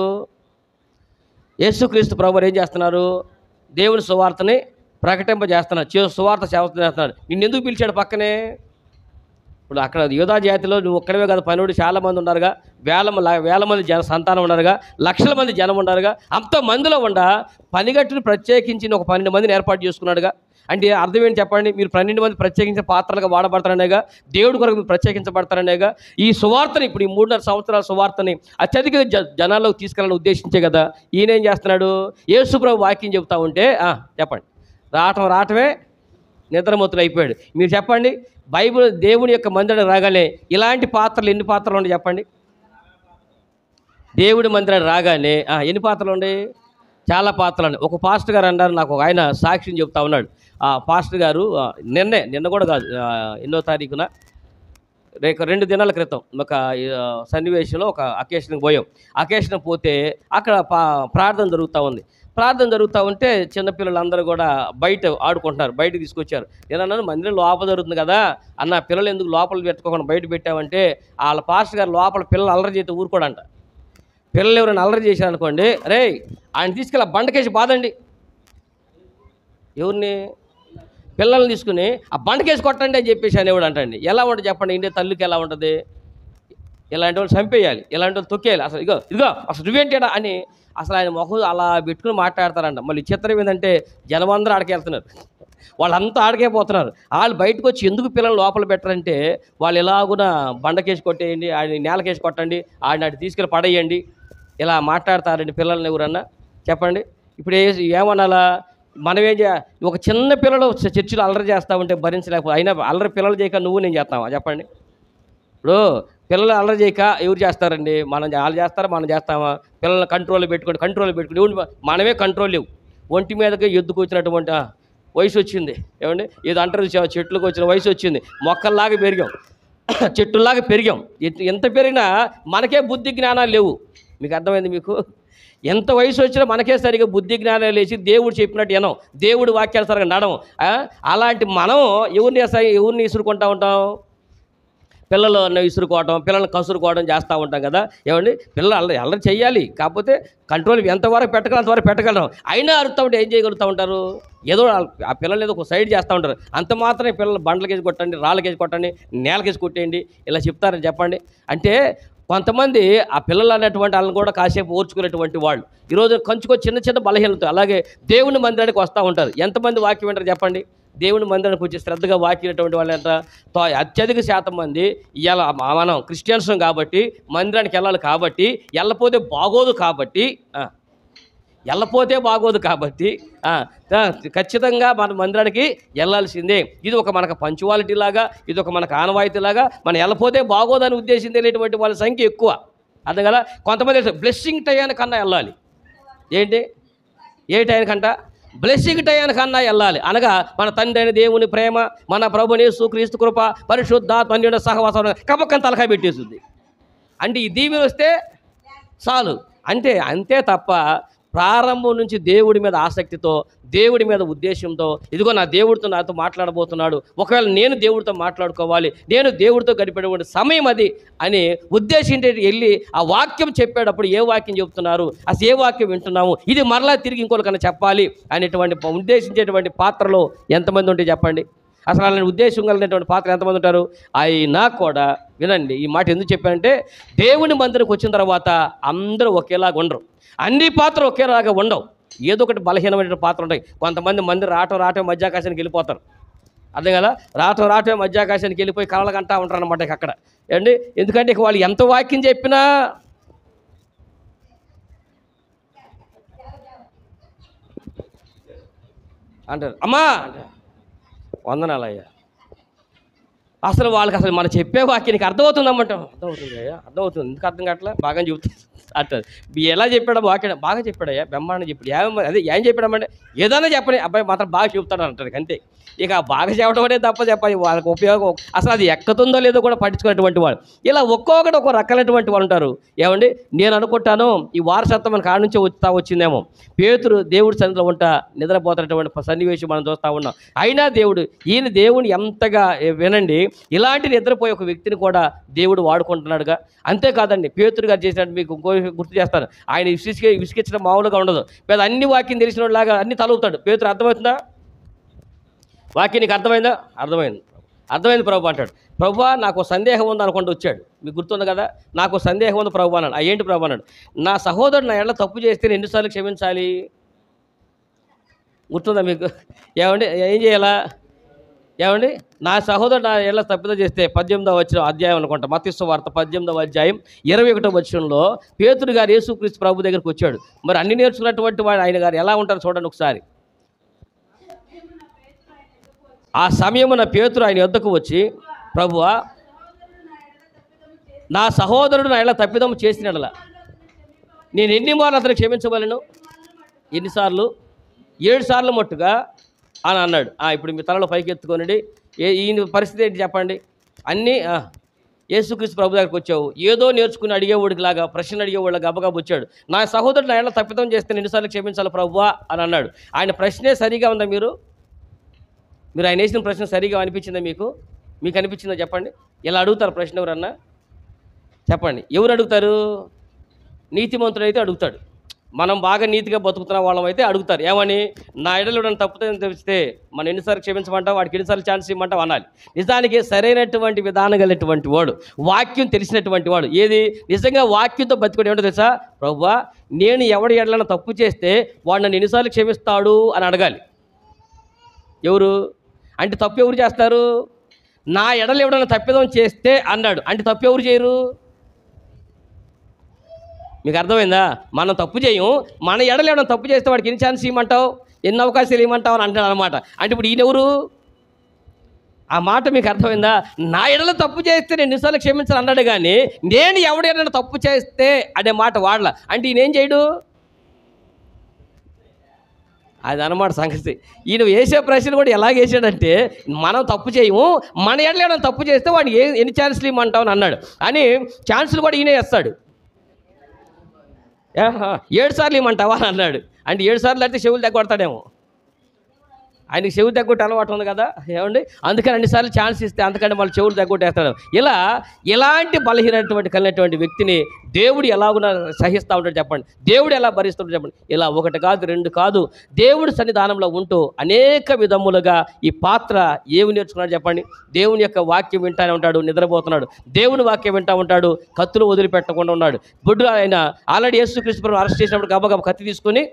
యేసుక్రీస్తు ప్రభు ఏం చేస్తున్నారు? దేవుని సువార్తని ప్రకటింపజేస్తున్నారు, సువార్త సేవ చేస్తున్నారు. నిన్ను ఎందుకు పిలిచాడు పక్కనే? ఇప్పుడు అక్కడ యూదా జాతిలో నువ్వు ఒక్కడవే కదా, పనుడు చాలామంది ఉన్నారుగా, వేల మంది సంతానం ఉన్నారుగా, లక్షల మంది జనం ఉన్నారుగా. అంతమందిలో పనిగట్టుని ప్రత్యేకించి ఒక 12 మందిని ఏర్పాటు చేసుకున్నాడుగా. అంటే అర్థం ఏంటి చెప్పండి? మీరు 12 మంది ప్రత్యేకించిన పాత్రలుగా వాడబడతారనేగా, దేవుడి కొరకు మీరు ప్రత్యేకించబడతారనేగా. ఈ సువార్తని ఇప్పుడు ఈ 3.5 సంవత్సరాల సువార్తని అత్యధిక జనాల్లోకి తీసుకెళ్ళాలని ఉద్దేశించే కదా ఈయన ఏం చేస్తున్నాడు? యేసు ప్రభు వాక్యం చెబుతా ఉంటే చెప్పండి రావటమే నిద్రమత్తులు అయిపోయాడు. మీరు చెప్పండి, బైబిల్ దేవుని యొక్క మందిరం రాగానే ఇలాంటి పాత్రలు ఎన్ని పాత్రలు ఉన్నాయి చెప్పండి? దేవుడి మందిరాన్ని రాగానే ఎన్ని పాత్రలు ఉన్నాయి? చాలా పాత్రలు. ఒక పాస్టర్ గారు అన్నారు, నాకు ఆయన సాక్ష్యం చెప్తా ఉన్నాడు. ఆ పాస్టర్ గారు నిన్న కూడా కాదు, ఎన్నో తారీఖున 2 దినాల క్రితం ఒక సన్నివేశంలో ఒక అకేషన్కి పోయాం. అకేషన్ పోతే అక్కడ ప్రార్థన జరుగుతూ ఉంది. ప్రార్థన జరుగుతూ ఉంటే చిన్నపిల్లలందరూ కూడా బయట ఆడుకుంటున్నారు. బయటకు తీసుకొచ్చారు. నేనన్నాను, మందిరం లోపల జరుగుతుంది కదా అన్న, పిల్లలు ఎందుకు లోపల పెట్టుకోకుండా బయట పెట్టామంటే, వాళ్ళ పాస్టర్ గారు లోపల పిల్లలు అల్లరి చేస్తే ఊరుకోడంట. పిల్లలు ఎవరైనా అల్లరి చేశారనుకోండి, రే ఆయన తీసుకెళ్ళి బండకేసి బాదండి. ఎవరిని? పిల్లల్ని తీసుకుని ఆ బండకేసి కొట్టండి అని చెప్పేసి అనేవాడు అంటండి. ఎలా ఉంటుంది చెప్పండి? ఇండియా తల్లికి ఎలా ఉంటుంది? ఇలాంటి వాళ్ళు చంపేయాలి, ఇలాంటి వాళ్ళు తొక్కేయాలి. అసలు ఇగో అసలు నువ్వేంటేడా అని అసలు ఆయన మొహం అలా పెట్టుకుని మాట్లాడతారంట. మళ్ళీ చిత్రం ఏంటంటే జనమందరూ ఆడికి వెళ్తున్నారు, వాళ్ళంతా ఆడికే పోతున్నారు. వాళ్ళు బయటకు వచ్చి ఎందుకు పిల్లలు లోపల పెట్టరంటే, వాళ్ళు ఎలాగున బండకేసి కొట్టేయండి, ఆయన నేలకేసి కొట్టండి, ఆయన అటు తీసుకెళ్ళి పడేయండి, ఇలా మాట్లాడతారండి పిల్లల్ని ఎవరన్నా చెప్పండి. ఇప్పుడు ఏమనాలా? మనమేం ఒక చిన్న పిల్లలు చర్చిలో అల్లరి చేస్తూ ఉంటే భరించలేకపోతే, అయినా అల్లరి పిల్లలు చేయక నువ్వు నేను చేస్తావా చెప్పండి? ఇప్పుడు పిల్లలు అల్లరి చేయక ఎవరు చేస్తారండి? వాళ్ళు చేస్తారా, మనం చేస్తామా? పిల్లల్ని కంట్రోల్ పెట్టుకుని మనమే కంట్రోల్ లేవు. ఒంటి మీదకి ఎద్దుకొచ్చినటువంటి వయసు వచ్చింది. ఏమండి, ఏదో అంటారు, చెట్లకు వచ్చిన వయసు వచ్చింది. మొక్కల్లాగా పెరిగాం, చెట్టుల్లాగా పెరిగాం. ఎంత పెరిగినా మనకే బుద్ధి జ్ఞానాలు లేవు. మీకు అర్థమైంది? మీకు ఎంత వయసు వచ్చినా మనకే సరిగా బుద్ధి జ్ఞానాలు లేచి దేవుడు చెప్పినట్టు వినం, దేవుడు వాక్యాలు సరిగా నడవం. అలాంటి మనం ఎవరిని ఇసురుకుంటూ ఉంటాం? పిల్లలను విసురుకోవడం, పిల్లల్ని కసురుకోవడం చేస్తూ ఉంటాం కదా. ఏమండి, పిల్లలు అల్లరి చేయాలి, కాకపోతే కంట్రోల్ ఎంతవరకు పెట్టగలం అంతవరకు పెట్టగలం. అయినా అరుస్తూ ఉంటే ఏం చేయగలుగుతూ ఉంటారు? ఏదో ఆ పిల్లలు ఏదో ఒక సైడ్ చేస్తూ ఉంటారు. అంత మాత్రమే పిల్లలు బండ్లకేసి కొట్టండి, రాళ్ళకేసి కొట్టండి, నేలకేసి కొట్టేయండి ఇలా చెప్తారని చెప్పండి. అంటే కొంతమంది ఆ పిల్లలు అనేటువంటి వాళ్ళని కూడా కాసేపు ఓర్చుకునేటువంటి వాళ్ళు ఈరోజు కంచుకో చిన్న చిన్న బలహీనత. అలాగే దేవుని మందిరానికి వస్తూ ఉంటారు. ఎంతమంది వాక్యం వింటారు చెప్పండి? దేవుని మందిరానికి వచ్చి శ్రద్ధగా వాకినటువంటి వాళ్ళు ఎంత? అత్యధిక శాతం మంది ఇలా మనం క్రిస్టియన్స్ కాబట్టి మందిరానికి వెళ్ళాలి కాబట్టి, వెళ్ళపోతే బాగోదు కాబట్టి ఖచ్చితంగా మన మందిరానికి వెళ్ళాల్సిందే. ఇది ఒక మనకు పంచువాలిటీ లాగా, ఇది ఒక మనకు ఆనవాయితీ లాగా. మనం వెళ్ళపోతే బాగోదని ఉద్దేశం తెలియటువంటి వాళ్ళ సంఖ్య ఎక్కువ. అర్థం కదా? కొంతమంది బ్లెస్సింగ్ టయానికన్నా వెళ్ళాలి. ఏంటి ఏ టయానికంట? బ్లెస్సింగ్ టయానికన్నా వెళ్ళాలి. అనగా మన తండ్రి అయిన దేవుని ప్రేమ, మన ప్రభుని యేసు క్రీస్తు కృప, పరిశుద్ధాత్మ అన్యోన్య సహవాసం కపక్కన తలకాయ పెట్టేస్తుంది. అంటే ఈ దీవెన వస్తే చాలు, అంతే తప్ప ప్రారంభం నుంచి దేవుడి మీద ఆసక్తితో, దేవుడి మీద ఉద్దేశంతో, ఇదిగో నా దేవుడితో నాతో మాట్లాడబోతున్నాడు, ఒకవేళ నేను దేవుడితో మాట్లాడుకోవాలి, నేను దేవుడితో గడిపేటువంటి సమయం అది అని ఉద్దేశించి వెళ్ళి ఆ వాక్యం చెప్పేటప్పుడు ఏ వాక్యం చెప్తున్నారు, అసలు ఏ వాక్యం వింటున్నాము, ఇది మరలా తిరిగి ఇంకొకరికన్నా చెప్పాలి అనేటువంటి ఉద్దేశించేటువంటి పాత్రలో ఎంతమంది ఉంటే చెప్పండి? అసలు అలాంటి ఉద్దేశం కలిగినటువంటి పాత్ర ఎంతమంది ఉంటారు? అయినా కూడా వినండి, ఈ మాట ఎందుకు చెప్పానంటే, దేవుని మందిరికి వచ్చిన తర్వాత అందరూ ఒకేలాగా ఉండరు, అన్ని పాత్రలు ఒకేలాగా ఉండవు. ఏదో ఒకటి బలహీనమైన పాత్ర ఉంటాయి. కొంతమంది మంది రావటం మధ్యాకాశానికి వెళ్ళిపోతారు. అర్థం కదా? రావటం మధ్యాకాశానికి వెళ్ళిపోయి కళలు కంటా ఉంటారు అన్నమాట అక్కడ. ఏంటి? ఎందుకంటే వాళ్ళు ఎంత వాక్యం చెప్పినా అంటారు, అమ్మా వందనాలయ్యా. అసలు వాళ్ళకి అసలు మనం చెప్పే వాక్యానికి అర్థమవుతుందమ్మంటాం. అర్థమవుతుంది అయ్యా, అర్థమవుతుంది. ఎందుకు అర్థం కావట్లే? బాగా చెబుతుంది అంటారు. ఎలా చెప్పాడా వాక్యం? బాగా చెప్పాడయ్యా, బ్రహ్మాండం చెప్పాడు. అదే ఏం చెప్పాడమంటే, ఏదైనా చెప్పని అబ్బాయి మాత్రం బాగా చెబుతాడు అంటారు అంతే. ఇక బాగా చెప్పడం అనేది తప్ప చెప్పాలి, వాళ్ళకి ఉపయోగం అసలు అది ఎక్కుతుందో లేదో కూడా పట్టించుకునేటువంటి వాళ్ళు. ఇలా ఒక్కొక్కటి ఒక రకాలైనటువంటి వాళ్ళు ఉంటారు. ఏమండి, నేను అనుకుంటాను ఈ వారసత్వం మన కాడ నుంచి వచ్చిందేమో. పేతురు దేవుడి సన్నిధిలో ఉంటా నిద్రపోతున్నటువంటి సన్నివేశం మనం చూస్తూ ఉన్నాం. అయినా దేవుని ఎంతగా వినండి, ఇలాంటి నిద్రపోయే ఒక వ్యక్తిని కూడా దేవుడు వాడుకుంటున్నాడుగా. అంతేకాదండి, పేతురు గారు చేసినట్టు మీకు ఇంకో గుర్తు చేస్తాను. ఆయన విసిగించడం మామూలుగా ఉండదు. పెద్ద అన్ని వాక్యం తెలిసిన లాగా అన్ని తలుపుతాడు. పేతురు అర్థమవుతుందా? వాక్యం నీకు అర్థమైందా? అర్థమైంది ప్రభు అంటాడు. ప్రభు నాకు సందేహం ఉంది అనుకుంటూ వచ్చాడు. మీకు గుర్తుంది కదా, నాకు సందేహం ఉంది ప్రభు అన్నాడు. ఏంటి ప్రభు అన్నాడు? నా సహోదరుడు నా ఎడల తప్పు చేస్తే నేను ఎన్నిసార్లు క్షమించాలి? గుర్తుందా మీకు? ఏమండి, ఏం చేయాలా? ఏమండి, నా సహోదరుడు నా ఎడల తప్పిదం చేస్తే 18వ అధ్యాయం అనుకుంటా, మత్తయి సువార్త 18వ అధ్యాయం 21వ వచనంలో పేతురు గారు యేసుక్రీస్తు ప్రభు దగ్గరికి వచ్చాడు. మరి అన్ని నేర్చుకున్నటువంటి వాడు ఆయన గారు ఎలా ఉంటారు చూడండి ఒకసారి. ఆ సమయమున పేతురు ఆయన యొద్దకు వచ్చి, ప్రభువా, నా సహోదరుడు నా ఎడల తప్పిదం చేసినట్లా నేను ఎన్ని మార్లు అతను క్షమించవలను? ఎన్నిసార్లు? 7 సార్లు మట్టుగా అని అన్నాడు. ఇప్పుడు మీ తలలో పైకి ఎత్తుకోనండి. ఈయన పరిస్థితి ఏంటి చెప్పండి? అన్నీ యేసుక్రీస్తు ప్రభు దగ్గరికి వచ్చావు, ఏదో నేర్చుకుని అడిగేవాడికి లాగా ప్రశ్న అడిగేవాళ్ళ గబగబా వచ్చాడు. నా సహోదరుడు నా ఏళ్ళ తప్పిదం చేస్తే ఎన్నిసార్లు క్షమించాలి ప్రభువా అని అన్నాడు. ఆయన ప్రశ్నే సరిగా ఉందా? మీరు ఆయన వేసిన ప్రశ్న సరిగా అనిపించిందా? మీకు అనిపించిందా చెప్పండి? ఇలా అడుగుతారు ప్రశ్న ఎవరన్నా? చెప్పండి, ఎవరు అడుగుతారు? నీతిమంతుడు అయితే అడుగుతాడు. మనం బాగా నీతిగా బతుకుతున్న వాళ్ళం అయితే అడుగుతారు, ఏమని? నా ఎడలు తప్పుతుందని తెలిస్తే మనం ఎన్నిసార్లు క్షమించమంటావు, వాడికి ఎన్నిసార్లు ఛాన్స్ ఇవ్వమంటావు అనాలి. నిజానికి సరైనటువంటి విధానం కలిగినటువంటి వాడు, వాక్యం తెలిసినటువంటి వాడు, ఏది నిజంగా వాక్యంతో బతికోడు ఏమిటో తెలుసా? ప్రభువా, నేను ఎవడి ఎడలైనా తప్పు చేస్తే వాడు నన్ను ఎన్నిసార్లు క్షమిస్తాడు అని అడగాలి. ఎవరు అంటే తప్పు ఎవరు చేస్తారు? నా ఎడలు ఎవడైనా తప్పిదం చేస్తే అన్నాడు అంటే తప్పు ఎవరు చేయరు? మీకు అర్థమైందా? మనం తప్పు చేయం, మన ఎడలు ఎవడైనా తప్పు చేస్తే వాడికి ఎన్ని ఛాన్స్ ఇవ్వమంటావు, ఎన్ని అవకాశాలు ఇవ్వమంటావు అని అంటాడు అనమాట. అంటే ఇప్పుడు ఈయనెవరు? ఆ మాట మీకు అర్థమైందా? నా ఎడలు తప్పు చేస్తే నేను ఎన్నిసార్లు క్షమించాలి అన్నాడు, కానీ నేను ఎవడైనా తప్పు చేస్తే అనే మాట వాడలా. అంటే ఈయన ఏం చేయడు? అది అన్నమాట సంగతి. ఈయన వేసే ప్రశ్నలు కూడా ఎలాగ వేసాడంటే, మనం తప్పు చేయము, మన ఎడలు ఎవడైనా తప్పు చేస్తే వాడిని ఎన్ని ఛాన్సులు ఇవ్వమంటావు అని అన్నాడు. అని ఛాన్సులు కూడా ఈయనే వేస్తాడు. 7 సార్లు ఇవ్వమంటావా అని అన్నాడు. అంటే 7 సార్లు అయితే చెవులు తగ్గొడతాడేమో. ఆయనకి చెవులు తగ్గొట్టే అలవాటు ఉంది కదా, ఏమండి? అందుకని అన్నిసార్లు ఛాన్స్ ఇస్తే అంతకంటే మళ్ళీ చెవులు తగ్గొట్టేస్తాడు. ఇలాంటి బలహీనటువంటి కలిగినటువంటి వ్యక్తిని దేవుడు ఎలాగున్నా సహిస్తూ ఉంటాడు చెప్పండి? దేవుడు ఎలా భరిస్తుంటాడు చెప్పండి? ఇలా 1 కాదు 2 కాదు, దేవుడి సన్నిధానంలో ఉంటూ అనేక విధములుగా ఈ పాత్ర ఏమి నేర్చుకున్నాడు చెప్పండి? దేవుని యొక్క వాక్యం వింటానే ఉంటాడు, నిద్రపోతున్నాడు. దేవుని వాక్యం వింటూ ఉంటాడు, కత్తులు వదిలిపెట్టకుండా ఉన్నాడు. బొడ్డు ఆయన ఆల్రెడీ యేసుక్రీస్తు అరెస్ట్ చేసినప్పుడు గబగబా కత్తి తీసుకొని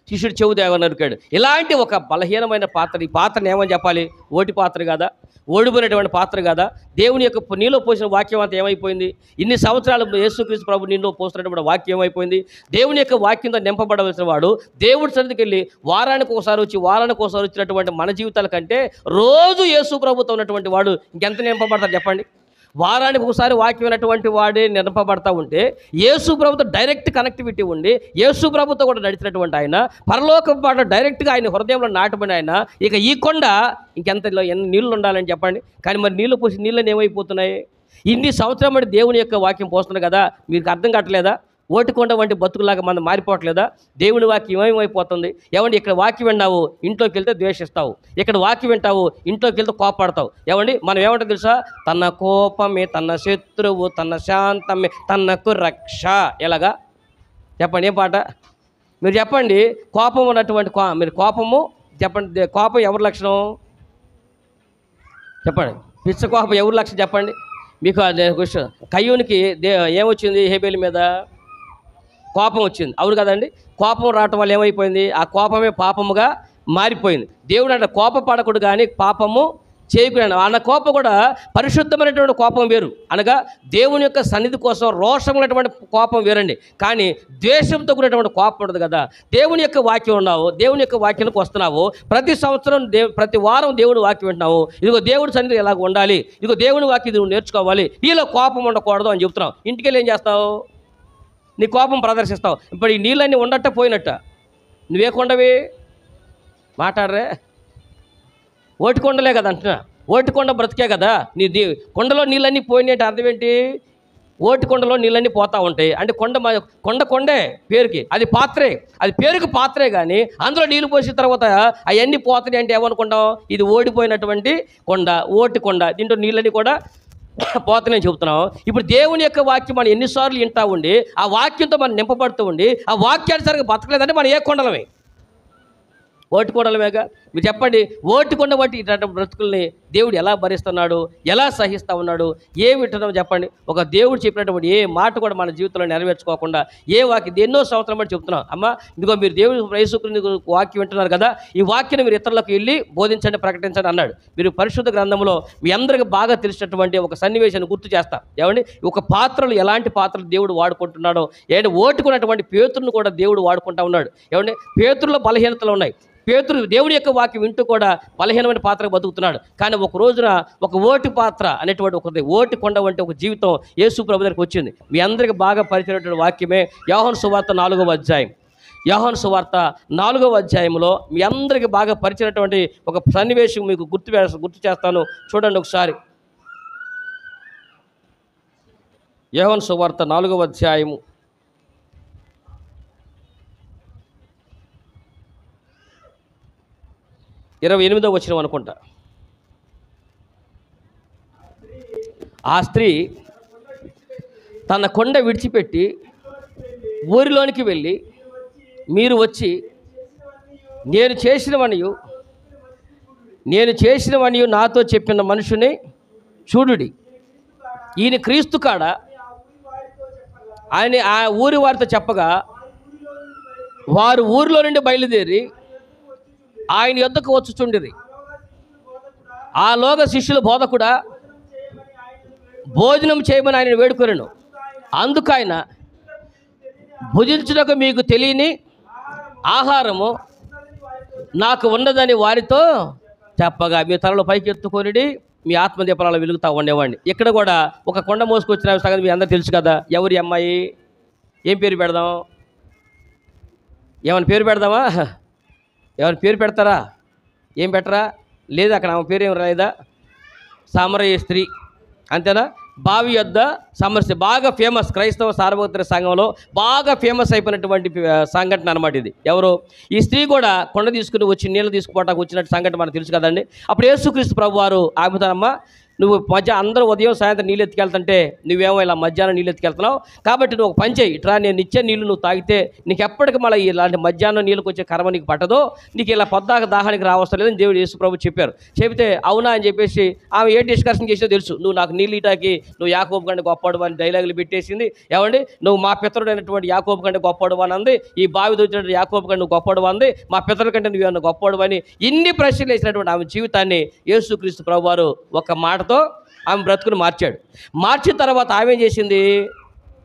శిష్యుడు చెవు దేవని నరికాడు. ఇలాంటి ఒక బలహీనమైన పాత్ర, ఈ పాత్రను ఏమని చెప్పాలి? ఓటి పాత్ర కాదా? ఓడిపోయినటువంటి పాత్ర కాదా? దేవుని యొక్క నీలో పోసిన వాక్యం అంతా ఏమైపోయింది? ఇన్ని సంవత్సరాలు యేసుక్రీస్తు ప్రభు నీలో పోసినటువంటి వాక్యం ఏమైపోయింది? దేవుని యొక్క వాక్యంతో నింపబడవలసిన వాడు దేవుడి సన్నిధికి వెళ్ళి వారానికి ఒకసారి వచ్చినటువంటి మన జీవితాల కంటే రోజు యేసు ప్రభుతో ఉన్నటువంటి వాడు ఇంకెంత నింపబడతారు చెప్పండి? వారానికి ఒకసారి వాక్యం విన్నటువంటి వాడే నింపబడతా ఉంటే, యేసు ప్రభుతో డైరెక్ట్ కనెక్టివిటీ ఉండి యేసు ప్రభుతో కూడా నడిచినటువంటి ఆయన, పరలోక పాట డైరెక్ట్గా ఆయన హృదయంలో నాటబడిన ఆయన, ఇక ఈ కొండ ఇంకెంతలో ఎన్ని నీళ్ళు ఉండాలని చెప్పండి? కానీ మరి నీళ్ళు పోసి నీళ్ళని ఏమైపోతున్నాయి? ఇన్ని సంవత్సరం బట్టి దేవుని యొక్క వాక్యం పోస్తున్నారు కదా, మీకు అర్థం కావట్లేదా? ఓటికొండ వంటి బతుకులాగా మనం మారిపోవట్లేదా? దేవుని వాక్యం ఏమైపోతుంది? ఏమండి, ఇక్కడ వాక్యం విన్నావు ఇంట్లోకి వెళ్తే ద్వేషిస్తావు, ఇక్కడ వాక్యం వింటావు ఇంట్లోకి వెళ్తే కోపడతావు. ఏమండి, మనం ఏమంటాం తెలుసా? తన కోపమే తన శత్రువు, తన శాంతమే తనకు రక్ష. ఎలాగా చెప్పండి? ఏం పాట? మీరు చెప్పండి. కోపం ఉన్నటువంటి మీరు కోపము చెప్పండి. కోపం ఎవరి లక్షణం చెప్పండి? పిచ్చ కోపం ఎవరి లక్షణం చెప్పండి? మీకు క్వశ్చన్. కయ్యూనికి ఏమొచ్చింది? హేబేలు మీద కోపం వచ్చింది, అవును కదండి? కోపం రావటం వల్ల ఏమైపోయింది? ఆ కోపమే పాపముగా మారిపోయింది. దేవుడు అంటే కోపపడకుడు కానీ పాపము చేయకూడదు అన్న కోపం కూడా పరిశుద్ధమైనటువంటి కోపం వేరు, అనగా దేవుని యొక్క సన్నిధి కోసం రోషమైనటువంటి కోపం వేరండి. కానీ ద్వేషంతో కూడినటువంటి కోపం ఉండదు కదా. దేవుని యొక్క వాక్యం ఉన్నావు, దేవుని యొక్క వాక్యానికి వస్తున్నావు, ప్రతి సంవత్సరం ప్రతి వారం దేవుని వాక్యం వింటున్నావు, ఇదిగో దేవుడి సన్నిధి ఎలాగ ఉండాలి, ఇదిగో దేవుని వాక్యం నువ్వు నేర్చుకోవాలి, నీలో కోపం ఉండకూడదు అని చెప్తున్నావు. ఇంటికి వెళ్ళి ఏం చేస్తావు? నీ కోపం ప్రదర్శిస్తావు. ఇప్పుడు ఈ నీళ్ళన్నీ ఉండట్ట పోయినట్ట, నువ్వే కొండవి మాట్లాడరే? ఓటికొండలే కదా అంటున్నా, ఓటికొండ బ్రతికే కదా. నీ కొండలో నీళ్ళన్నీ పోయినట్టు అర్థం ఏంటి? ఓటికొండలో నీళ్ళన్నీ పోతూ ఉంటాయి అంటే కొండే పేరుకి, అది పాత్రే, అది పేరుకి పాత్రే, కానీ అందులో నీళ్ళు పోసిన తర్వాత అవన్నీ పోతాయి అంటే ఏమనుకుంటాం? ఇది ఓడిపోయినటువంటి కొండ, ఓటికొండ, దీంట్లో నీళ్ళన్నీ కూడా పోతనే చెబుతున్నాం. ఇప్పుడు దేవుని యొక్క వాక్యం మనం ఎన్నిసార్లు వింటా ఉండి ఆ వాక్యంతో మనం నింపబడుతూ ఉండి ఆ వాక్యానుసారంగా బతకలేదంటే మనం ఏ కొండలమే? ఓటికొండలమేగా. మీరు చెప్పండి, ఓటికొండ బట్టి ఇట్లాంటి బ్రతుకుల్ని దేవుడు ఎలా భరిస్తున్నాడు, ఎలా సహిస్తూ ఉన్నాడు, ఏమి వింటున్నాం చెప్పండి? ఒక దేవుడు చెప్పినటువంటి ఏ మాట కూడా మన జీవితంలో నెరవేర్చుకోకుండా ఏ వాక్యం ఎన్నో సంవత్సరం బట్టి చెప్తున్నాం. అమ్మ, ఇదిగో మీరు దేవుడు యేసుక్రీస్తు వాక్యం వింటున్నారు కదా, ఈ వాక్యాన్ని మీరు ఇతరులకు వెళ్ళి బోధించండి, ప్రకటించండి అన్నాడు. మీరు పరిశుద్ధ గ్రంథంలో మీ అందరికీ బాగా తెలిసినటువంటి ఒక సన్నివేశాన్ని గుర్తు చేస్తాం. ఏమండి, ఒక పాత్రలు ఎలాంటి పాత్రలు దేవుడు వాడుకుంటున్నాడో, ఏంటి ఓటుకున్నటువంటి పేతురును కూడా దేవుడు వాడుకుంటా ఉన్నాడు. ఏమండి, పేతురులో బలహీనతలు ఉన్నాయి. పేతురు దేవుడి యొక్క వాక్యం వింటూ కూడా బలహీనమైన పాత్ర బతుకుతున్నాడు. కానీ ఒక రోజున ఒక ఓటి పాత్ర అనేటువంటి ఒకటి, ఓటి కొండ వంటి ఒక జీవితం యేసు ప్రభు దగ్గరికి వచ్చింది. మీ అందరికీ బాగా పరిచయమైనటువంటి వాక్యమే యోహాను సువార్త 4వ అధ్యాయం. యోహాను సువార్త 4వ అధ్యాయంలో మీ అందరికీ బాగా పరిచయమైనటువంటి ఒక సన్నివేశం మీకు గుర్తు చేస్తాను, చూడండి ఒకసారి. యోహాను సువార్త 4వ అధ్యాయము 28వ వచనం అనుకుంటా. ఆ స్త్రీ తన కొండ విడిచిపెట్టి ఊరిలోనికి వెళ్ళి, మీరు వచ్చి నేను చేసినవనియు నాతో చెప్పిన మనుషుని చూడుడి, ఈయన క్రీస్తు కాడ ఆయన ఆ ఊరి వారితో చెప్పగా, వారు ఊరిలో నుండి బయలుదేరి ఆయన యొద్దకు వచ్చుచుండిరి. ఆలోగా శిష్యులు బోధకుడా భోజనం చేయమని ఆయన వేడుకొనెను. అందుకు ఆయన, భుజించుటకు మీకు తెలియని ఆహారము నాకు ఉన్నదని వారితో చెప్పగా, మీ తలలో పైకి ఎత్తుకొనిడి, మీ ఆత్మదీపాలలో వెలుగుతూ ఉండేవాడిని. ఇక్కడ కూడా ఒక కొండ మోసుకొచ్చిన సంగతి మీ అందరూ తెలుసు కదా. ఎవరి అమ్మాయి? ఏం పేరు పెడదాం? ఏమైనా పేరు పెడదామా? ఏమైనా పేరు పెడతారా? ఏం పెట్టరా? లేదా అక్కడ ఆమె పేరు ఏం రాలేదా? సమరయ స్త్రీ, అంతేనా? బావి యొద్ద సమస్య బాగా ఫేమస్, క్రైస్తవ సార్వత్రిక సంఘంలో బాగా ఫేమస్ అయిపోయినటువంటి సంఘటన అనమాట ఇది. ఎవరు? ఈ స్త్రీ కూడా కొండ తీసుకుని వచ్చి నీళ్ళు తీసుకుపోవటానికి వచ్చినట్టు సంఘటన మనకు తెలుసు కదండి. అప్పుడు యేసుక్రీస్తు ప్రభు వారు ఆగుతానమ్మా, నువ్వు అందరూ ఉదయం సాయంత్రం నీళ్ళు ఎత్తుకెళ్తుంటే నువ్వేమో ఇలా మధ్యాహ్నం నీళ్ళు ఎత్తుకెళ్తున్నావు, కాబట్టి నువ్వు ఒక పని చేయి, ఇట్లా నేను ఇచ్చే నీళ్ళు నువ్వు తాగితే నీకు ఎప్పటికీ మళ్ళీ ఇలాంటి మధ్యాహ్నం నీళ్ళకి వచ్చే కర్మ నీకు పట్టదో, నీకు ఇలా పొద్దాక దాహానికి రావస్తలేదని లేదని దేవుడు యేసు ప్రభు చెప్పారు. చెబితే అవునా అని చెప్పేసి ఆమె ఏ డిస్కషన్ చేసో తెలుసు. నువ్వు నాకు నీళ్ళు ఇటాకి నువ్వు యాకోబు కంటే గొప్పడు అని డైలాగులు పెట్టేసింది. ఏమండి, నువ్వు మా పితరుడైనటువంటి యాకోబు కంటే గొప్పడు అని అంది. ఈ బావి దొరికినటువంటి యాకోబు కంటే నువ్వు గొప్పడు అంది. మా పితరుల కంటే నువ్వేమన్నా గొప్పడు అని ఇన్ని ప్రశ్నలు వేసినటువంటి ఆమె జీవితాన్ని యేసుక్రీస్తు ప్రభు వారు ఒక మాట ఆమె బ్రతుకుని మార్చిన తర్వాత ఆమె ఏం చేసింది?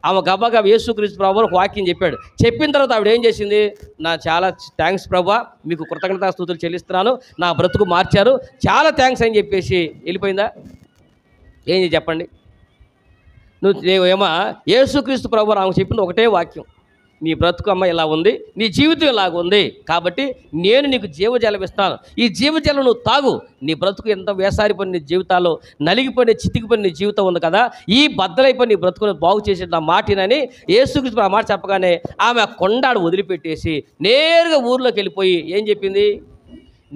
ఆమె గబగబా యేసుక్రీస్తు ప్రభు ఒక వాక్యం చెప్పాడు. చెప్పిన తర్వాత ఆవిడ ఏం చేసింది? నా చాలా థ్యాంక్స్ ప్రభా, మీకు కృతజ్ఞతాస్తుతులు చెల్లిస్తున్నాను, నా బ్రతుకు మార్చారు, చాలా థ్యాంక్స్ అని చెప్పేసి వెళ్ళిపోయిందా? ఏం చెప్పండి. నువ్వు ఏమో యేసుక్రీస్తు ప్రభు ఆమె చెప్పింది ఒకటే వాక్యం, నీ బ్రతుకు అమ్మ ఇలా ఉంది, నీ జీవితం ఇలాగ ఉంది, కాబట్టి నేను నీకు జీవజలం ఇస్తాను, ఈ జీవజలం నువ్వు తాగు, నీ బ్రతుకు ఎంత వేసారిపోయిన నీ జీవితాల్లో నలిగిపోయిన చితికిపోయిన నీ జీవితం ఉంది కదా, ఈ బద్దలైపోయి నీ బ్రతుకుని బాగు చేసే నా మాటినని యేసుక్రీస్తు ఆ మాట చెప్పగానే ఆమె ఆ కొండాడు వదిలిపెట్టేసి నేరుగా ఊర్లోకి వెళ్ళిపోయి ఏం చెప్పింది?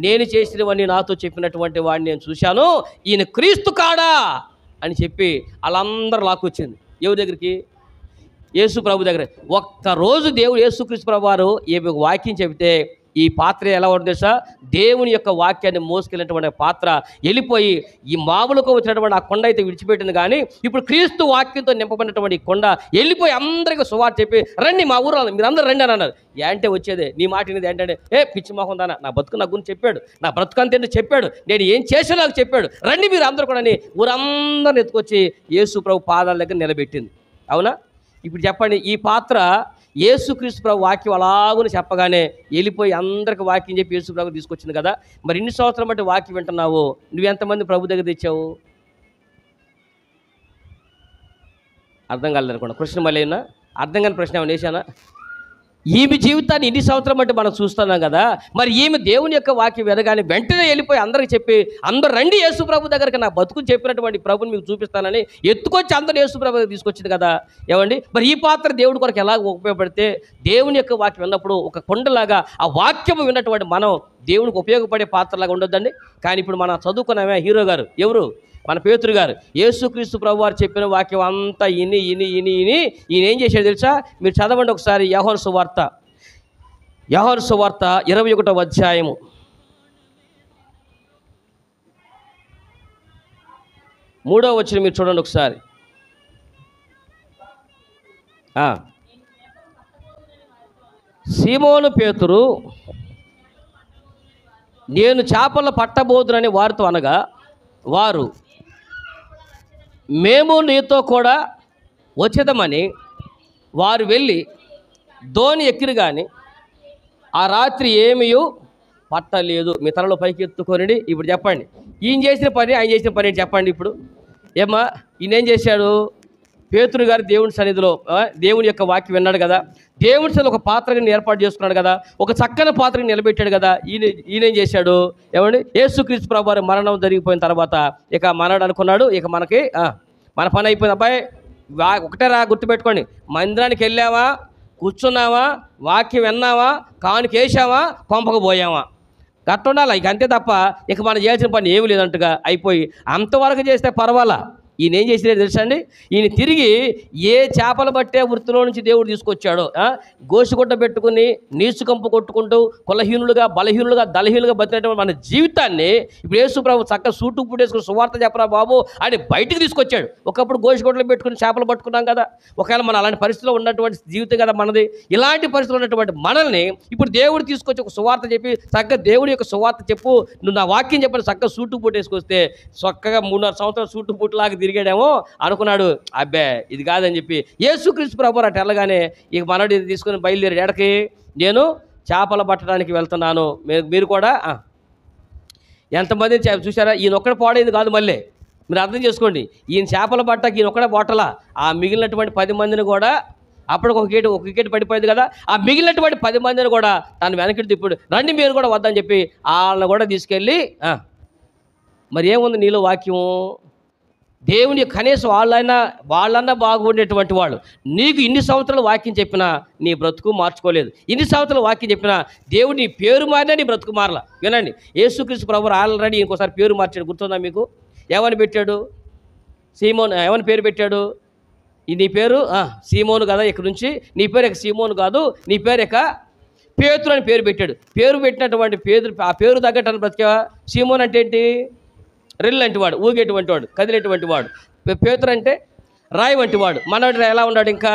నేను చేసినవన్నీ నాతో చెప్పినటువంటి వాడిని నేను చూశాను, ఈయన క్రీస్తు కాడా అని చెప్పి వాళ్ళందరూ లాక్కొచ్చింది. ఎవరి దగ్గరికి? యేసు ప్రభు దగ్గర. ఒక్కరోజు దేవుడు యేసుక్రీస్తు ప్రభు వారు ఈ వాక్యం చెబితే ఈ పాత్ర ఎలా ఉంటుంది తెలుసా? దేవుని యొక్క వాక్యాన్ని మోసుకెళ్ళినటువంటి పాత్ర వెళ్ళిపోయి ఈ మామూలుగా వచ్చినటువంటి ఆ కొండ అయితే విడిచిపెట్టింది, కానీ ఇప్పుడు క్రీస్తు వాక్యంతో నింపబడినటువంటి కొండ వెళ్ళిపోయి అందరికీ సువార్త చెప్పి, రండి మా ఊరు మీరు అందరూ రండి అని అన్నారు. ఏంటే వచ్చేదే నీ మాట అనేది ఏంటంటే, పిచ్చి మొహం దానా, నా బ్రతుకు నా గురించి చెప్పాడు, నా బ్రతుకు అంతేంటో చెప్పాడు, నేను ఏం చేశాను నాకు చెప్పాడు, రండి మీరు అందరూ కూడా అని ఊరందరిని ఎత్తుకొచ్చి యేసు ప్రభు పాదాల దగ్గర నిలబెట్టింది. అవునా? ఇప్పుడు చెప్పండి, ఈ పాత్ర యేసుక్రీస్తు ప్రభు వాక్యం అలాగని చెప్పగానే వెళ్ళిపోయి అందరికి వాక్యం చెప్పి యేసు ప్రభు తీసుకొచ్చింది కదా. మరి ఇన్ని సంవత్సరం బట్టి వాక్యం వింటున్నావు, నువ్వెంతమంది ప్రభు దగ్గర తెచ్చావు? అర్థం కాలేదనుకోండి. కృష్ణ మళ్ళీ అర్థం కాని ప్రశ్న ఏమైనా వేసానా? ఈమె జీవితాన్ని ఇన్ని సంవత్సరం బట్టి మనం చూస్తున్నాం కదా, మరి ఈమె దేవుని యొక్క వాక్యం వినగానే వెంటనే వెళ్ళిపోయి అందరికి చెప్పి, అందరు రండి యేసు ప్రభు దగ్గరికి, నా బతుకుని చెప్పినటువంటి ప్రభుని మీకు చూపిస్తానని ఎత్తుకొచ్చి అందరూ యేసు ప్రభు దగ్గర తీసుకొచ్చింది కదా. ఏమండి, మరి ఈ పాత్ర దేవుడి కొరకు ఎలా ఉపయోగపడితే, దేవుని యొక్క వాక్యం విన్నప్పుడు ఒక కొండలాగా ఆ వాక్యం విన్నటువంటి మనం దేవునికి ఉపయోగపడే పాత్రలాగా ఉండొద్దండి. కానీ ఇప్పుడు మనం చదువుకున్నామే హీరో గారు, ఎవరు? మన పేతురు గారు. యేసుక్రీస్తు ప్రభు వారు చెప్పిన వాక్యం అంతా ఈయన ఏం చేశాడు తెలుసా? మీరు చదవండి ఒకసారి యోహాను సువార్త 21వ అధ్యాయము 3వ వచనం మీరు చూడండి ఒకసారి. సీమోను పేతురు నేను చేపలు పట్టబోదునని వారితో అనగా, వారు మేము నీతో కూడా వచ్చేదమని వారు వెళ్ళి ధోని ఎక్కిరు, కానీ ఆ రాత్రి ఏమీ పట్టలేదు. మీ తలలో పైకి ఎత్తుకొనిడి. ఇప్పుడు చెప్పండి, ఈయన చేసిన పని ఆయన చేసిన పని చెప్పండి. ఇప్పుడు ఏమ్మా, ఈయన ఏం చేశాడు? పేతురు గారు దేవుని సన్నిధిలో దేవుని యొక్క వాక్యం విన్నాడు కదా, దేవుని సన్నిధిలో ఒక పాత్రని ఏర్పాటు చేసుకున్నాడు కదా, ఒక చక్కని పాత్రని నిలబెట్టాడు కదా. ఈయనేం చేశాడు? ఏమండి, యేసుక్రీస్తు ప్రభువారి మరణం జరిగిపోయిన తర్వాత ఇక మనడు అనుకున్నాడు, ఇక మనకి మన పని అయిపోయింది, అబ్బాయి ఒకటే గుర్తుపెట్టుకోండి, మందిరానికి వెళ్ళావా, కూర్చున్నావా, వాక్యం విన్నావా, కానుకేసావా, కొంపకు పోయావా, గట్ట ఉండాలి. ఇక అంతే తప్ప ఇక మనం చేసిన పని ఏమి లేదంటగా అయిపోయి అంతవరకు చేస్తే పర్వాలా. ఈయన ఏం చేసినాడు తెలుసా అండి? ఈయన తిరిగి ఏ చేపలు పట్టే వృత్తిలో నుంచి దేవుడు తీసుకొచ్చాడో, గోసిగుడ్డ పెట్టుకుని నీసు కంపు కొట్టుకుంటూ కులహీనులుగా, బలహీనులుగా, దళహీనులుగా బతికినటువంటి మన జీవితాన్ని ఇప్పుడు యేసు ప్రభు చక్కగా సూటు పుట్టేసుకుని సువార్త చెప్పరా బాబు అని బయటికి తీసుకొచ్చాడు. ఒకప్పుడు గోసిగుడ్డలు పెట్టుకుని చేపలు పట్టుకున్నాం కదా. ఒకవేళ మనం అలాంటి పరిస్థితిలో ఉన్నటువంటి జీవితం కదా మనది. ఇలాంటి పరిస్థితుల్లో ఉన్నటువంటి మనల్ని ఇప్పుడు దేవుడు తీసుకొచ్చి ఒక సువార్త చెప్పి చక్కగా దేవుడి యొక్క సువార్త చెప్పు, నువ్వు నా వాక్యం చెప్పని చక్కగా సూటు పుట్టేసుకొస్తే చక్కగా 3.5 సంవత్సరాలు సూటు పుట్టులాగా తిరిగాడేమో అనుకున్నాడు. అబ్బే ఇది కాదని చెప్పి యేసుక్రీస్తు ప్రభు అటు వెళ్ళగానే ఇక మనోడి తీసుకుని బయలుదేరి ఎడకి, నేను చేపలు పట్టడానికి వెళ్తున్నాను, మీరు కూడా ఎంతమంది చూసారా? ఈయన ఒక్కడే పాడైంది కాదు, మళ్ళీ మీరు అర్థం చేసుకోండి. ఈయన చేపల పట్టకి ఈయన ఒక్కడే పోటలా, ఆ మిగిలినటువంటి 10 మందిని కూడా అప్పటికి ఒక వికెట్ పడిపోయింది కదా, ఆ మిగిలినటువంటి 10 మందిని కూడా తను వెనక్కి తిప్పుడు రండి మీరు కూడా వద్దని చెప్పి వాళ్ళని కూడా తీసుకెళ్ళి, మరి ఏముంది నీలో వాక్యం? దేవుని కనీసం వాళ్ళన్నా బాగుండేటువంటి వాళ్ళు. నీకు ఇన్ని సంవత్సరాలు వాక్యం చెప్పినా నీ బ్రతుకు మార్చుకోలేదు. ఇన్ని సంవత్సరాలు వాక్యం చెప్పినా దేవుడు నీ పేరు మారినా నీ బ్రతుకు మారలా. వినండి, యేసుక్రీస్తు ప్రభు ఆల్రెడీ ఇంకోసారి పేరు మార్చాడు. గుర్తుందా మీకు? ఏమని పెట్టాడు? సీమోన్. ఏమని పేరు పెట్టాడు? నీ పేరు సీమోను కదా, ఇక్కడ నుంచి నీ పేరు ఇక సీమోను కాదు, నీ పేరు ఇక పేతురు అని పేరు పెట్టాడు. పేరు పెట్టినటువంటి ఆ పేరు తగ్గట్టు బ్రతికా. సీమోన్ అంటే ఏంటి? రెల్లు వంటి వాడు, ఊగేటువంటి వాడు, కదిలేటువంటి వాడు. పేతురు అంటే రాయి వంటి వాడు. మనవాడు ఎలా ఉన్నాడు? ఇంకా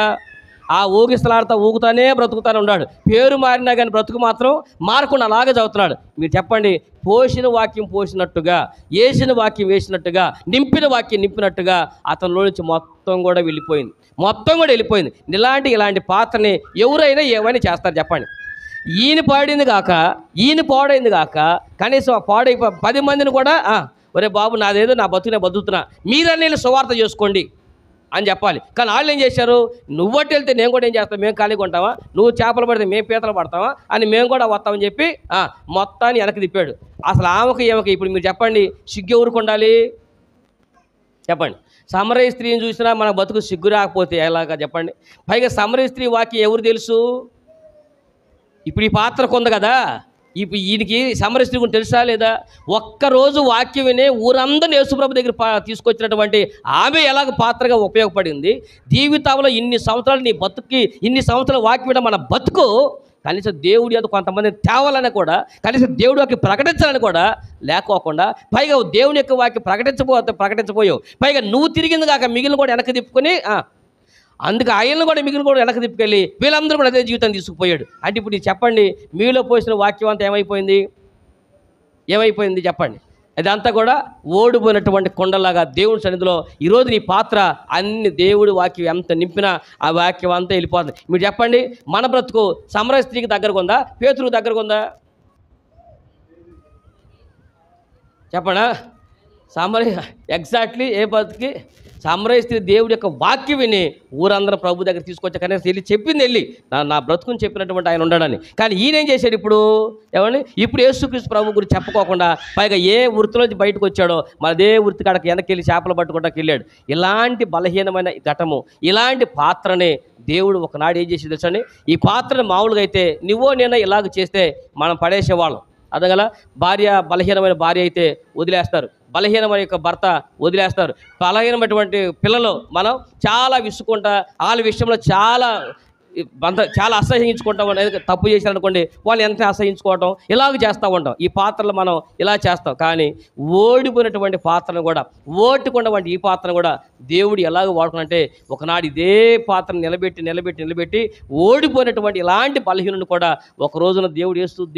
ఆ ఊగిస్తలాడుతూ ఊగుతానే బ్రతుకుతానే ఉన్నాడు. పేరు మారినా కానీ బ్రతుకు మాత్రం మారకుండా అలాగే చదువుతున్నాడు. మీరు చెప్పండి, పోసిన వాక్యం పోసినట్టుగా, వేసిన వాక్యం వేసినట్టుగా, నింపిన వాక్యం నింపినట్టుగా అతనిలో నుంచి మొత్తం కూడా వెళ్ళిపోయింది. ఇలాంటి పాత్రని ఎవరైనా ఏమైనా చేస్తారు చెప్పండి. ఈయన పాడైంది కాక కనీసం పాడైపోయి 10 మందిని కూడా ఒరే బాబు నాదేదో నా బతుకునే బతుకుతున్నా, మీరన్నీ సువార్త చేసుకోండి అని చెప్పాలి. కానీ వాళ్ళు ఏం చేశారు? నువ్వట్టు వెళ్తే నేను కూడా ఏం చేస్తాను, మేము ఖాళీగా ఉంటావా, నువ్వు చేపలు పడితే మేము పీతలు పడతావా అని మేము కూడా వస్తామని చెప్పి మొత్తాన్ని వెనక్కి తిప్పాడు. అసలు ఏమకి ఇప్పుడు మీరు చెప్పండి, సిగ్గు ఎవరికి ఉండాలి చెప్పండి? సమరయ స్త్రీని చూసినా మన బతుకు సిగ్గు రాకపోతే ఎలాగా చెప్పండి? పైగా సమరయ స్త్రీ వాక్యం ఎవరు తెలుసు? ఇప్పుడు ఈ పాత్రకు ఉంది కదా, ఇప్పుడు ఈయనకి సమరయ స్త్రీ గురించి తెలుసా లేదా? ఒక్కరోజు వాక్యం వినే ఊరందరినీ యేసుప్రభు దగ్గర తీసుకొచ్చినటువంటి ఆమె ఎలాగ పాత్రగా ఉపయోగపడింది. జీవితంలో ఇన్ని సంవత్సరాలు నీ బతుక్కి, ఇన్ని సంవత్సరాలు వాక్యం విన మన బతుకు కనీసం దేవుడి యొక్క కొంతమందిని తేవాలని కూడా, కనీసం దేవుడి వాక్యం ప్రకటించాలని కూడా లేకోకుండా, పైగా దేవుని యొక్క వాక్యం ప్రకటించబోయావు, పైగా నువ్వు తిరిగింది కాక మిగిలిన కూడా వెనక్కి తిప్పుకొని, అందుకే ఆయనను కూడా మిగిలిన కూడా వెనక్కి తిప్పుకెళ్ళి వీళ్ళందరూ కూడా అదే జీవితాన్ని తీసుకుపోయాడు. అంటే ఇప్పుడు చెప్పండి, మీలో పోసిన వాక్యం అంతా ఏమైపోయింది చెప్పండి? అదంతా కూడా ఓడిపోయినటువంటి కొండలాగా దేవుని సన్నిధిలో ఈరోజు నీ పాత్ర అన్ని దేవుడి వాక్యం ఎంత నింపినా ఆ వాక్యం అంతా వెళ్ళిపోతుంది. మీరు చెప్పండి, మన బ్రతుకు సమరయ స్త్రీకి దగ్గరకు ఉందా, పేతురుకు దగ్గరకు ఉందా చెప్పండా? ఎగ్జాక్ట్లీ ఏ బతుకి సమరయ స్త్రీ దేవుడి యొక్క వాక్యం విని ఊరందరూ ప్రభు దగ్గర తీసుకొచ్చా. కనీసం వెళ్ళి చెప్పింది, నా బ్రతుకుని చెప్పినటువంటి ఆయన ఉండడని. కానీ ఈయన ఏం చేశాడు? ఇప్పుడు యేసుక్రీస్తు ప్రభు గురించి చెప్పుకోకుండా, పైగా ఏ వృత్తిలోంచి బయటకు వచ్చాడో అదే వృత్తి కాడకి వెనకెళ్ళి చేపలు పట్టుకుంటాకి వెళ్ళాడు. ఇలాంటి బలహీనమైన ఘటము, ఇలాంటి పాత్రని దేవుడు ఒకనాడు ఏం చేసి తెలుసండి? ఈ పాత్రను మామూలుగా అయితే నువ్వో నేనో ఇలాగ చేస్తే మనం పడేసేవాళ్ళం. అదగల బలహీనమైన భార్య అయితే వదిలేస్తారు, బలహీనమైన యొక్క భర్త వదిలేస్తారు, బలహీనమైనటువంటి పిల్లలు మనం చాలా విసుకుంటా, వాళ్ళ విషయంలో చాలా అసహించుకుంటాం. అనేది తప్పు చేశారనుకోండి, వాళ్ళు ఎంత అసహించుకోవటం ఇలాగ చేస్తూ ఉంటాం. ఈ పాత్రలు మనం ఇలా చేస్తాం. కానీ ఓడిపోయినటువంటి పాత్రను కూడా, ఓటుకున్నటువంటి ఈ పాత్రను కూడా దేవుడు ఎలాగ వాడుకున్నంటే, ఒకనాడు ఇదే పాత్రను నిలబెట్టి ఓడిపోయినటువంటి ఇలాంటి బలహీనుని కూడా ఒక రోజున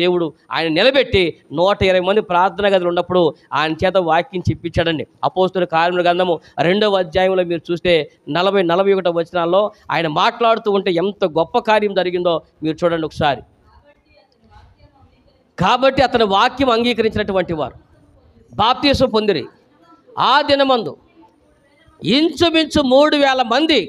దేవుడు ఆయన నిలబెట్టి 120 మంది ప్రార్థన గదిలో ఉన్నప్పుడు ఆయన చేత వాక్యం చెప్పించాడండి. అపోస్తుల కార్యముల గ్రంథము 2వ అధ్యాయంలో మీరు చూస్తే 40-41 వచనాల్లో ఆయన మాట్లాడుతూ ఉంటే ఎంత గొప్ప కార్యం జరిగిందో మీరు చూడండి ఒకసారి. కాబట్టి అతని వాక్యం అంగీకరించినటువంటి వారు బాప్తీసం పొందిరి. ఆ దినమందు ఇంచుమించు 3,000 మంది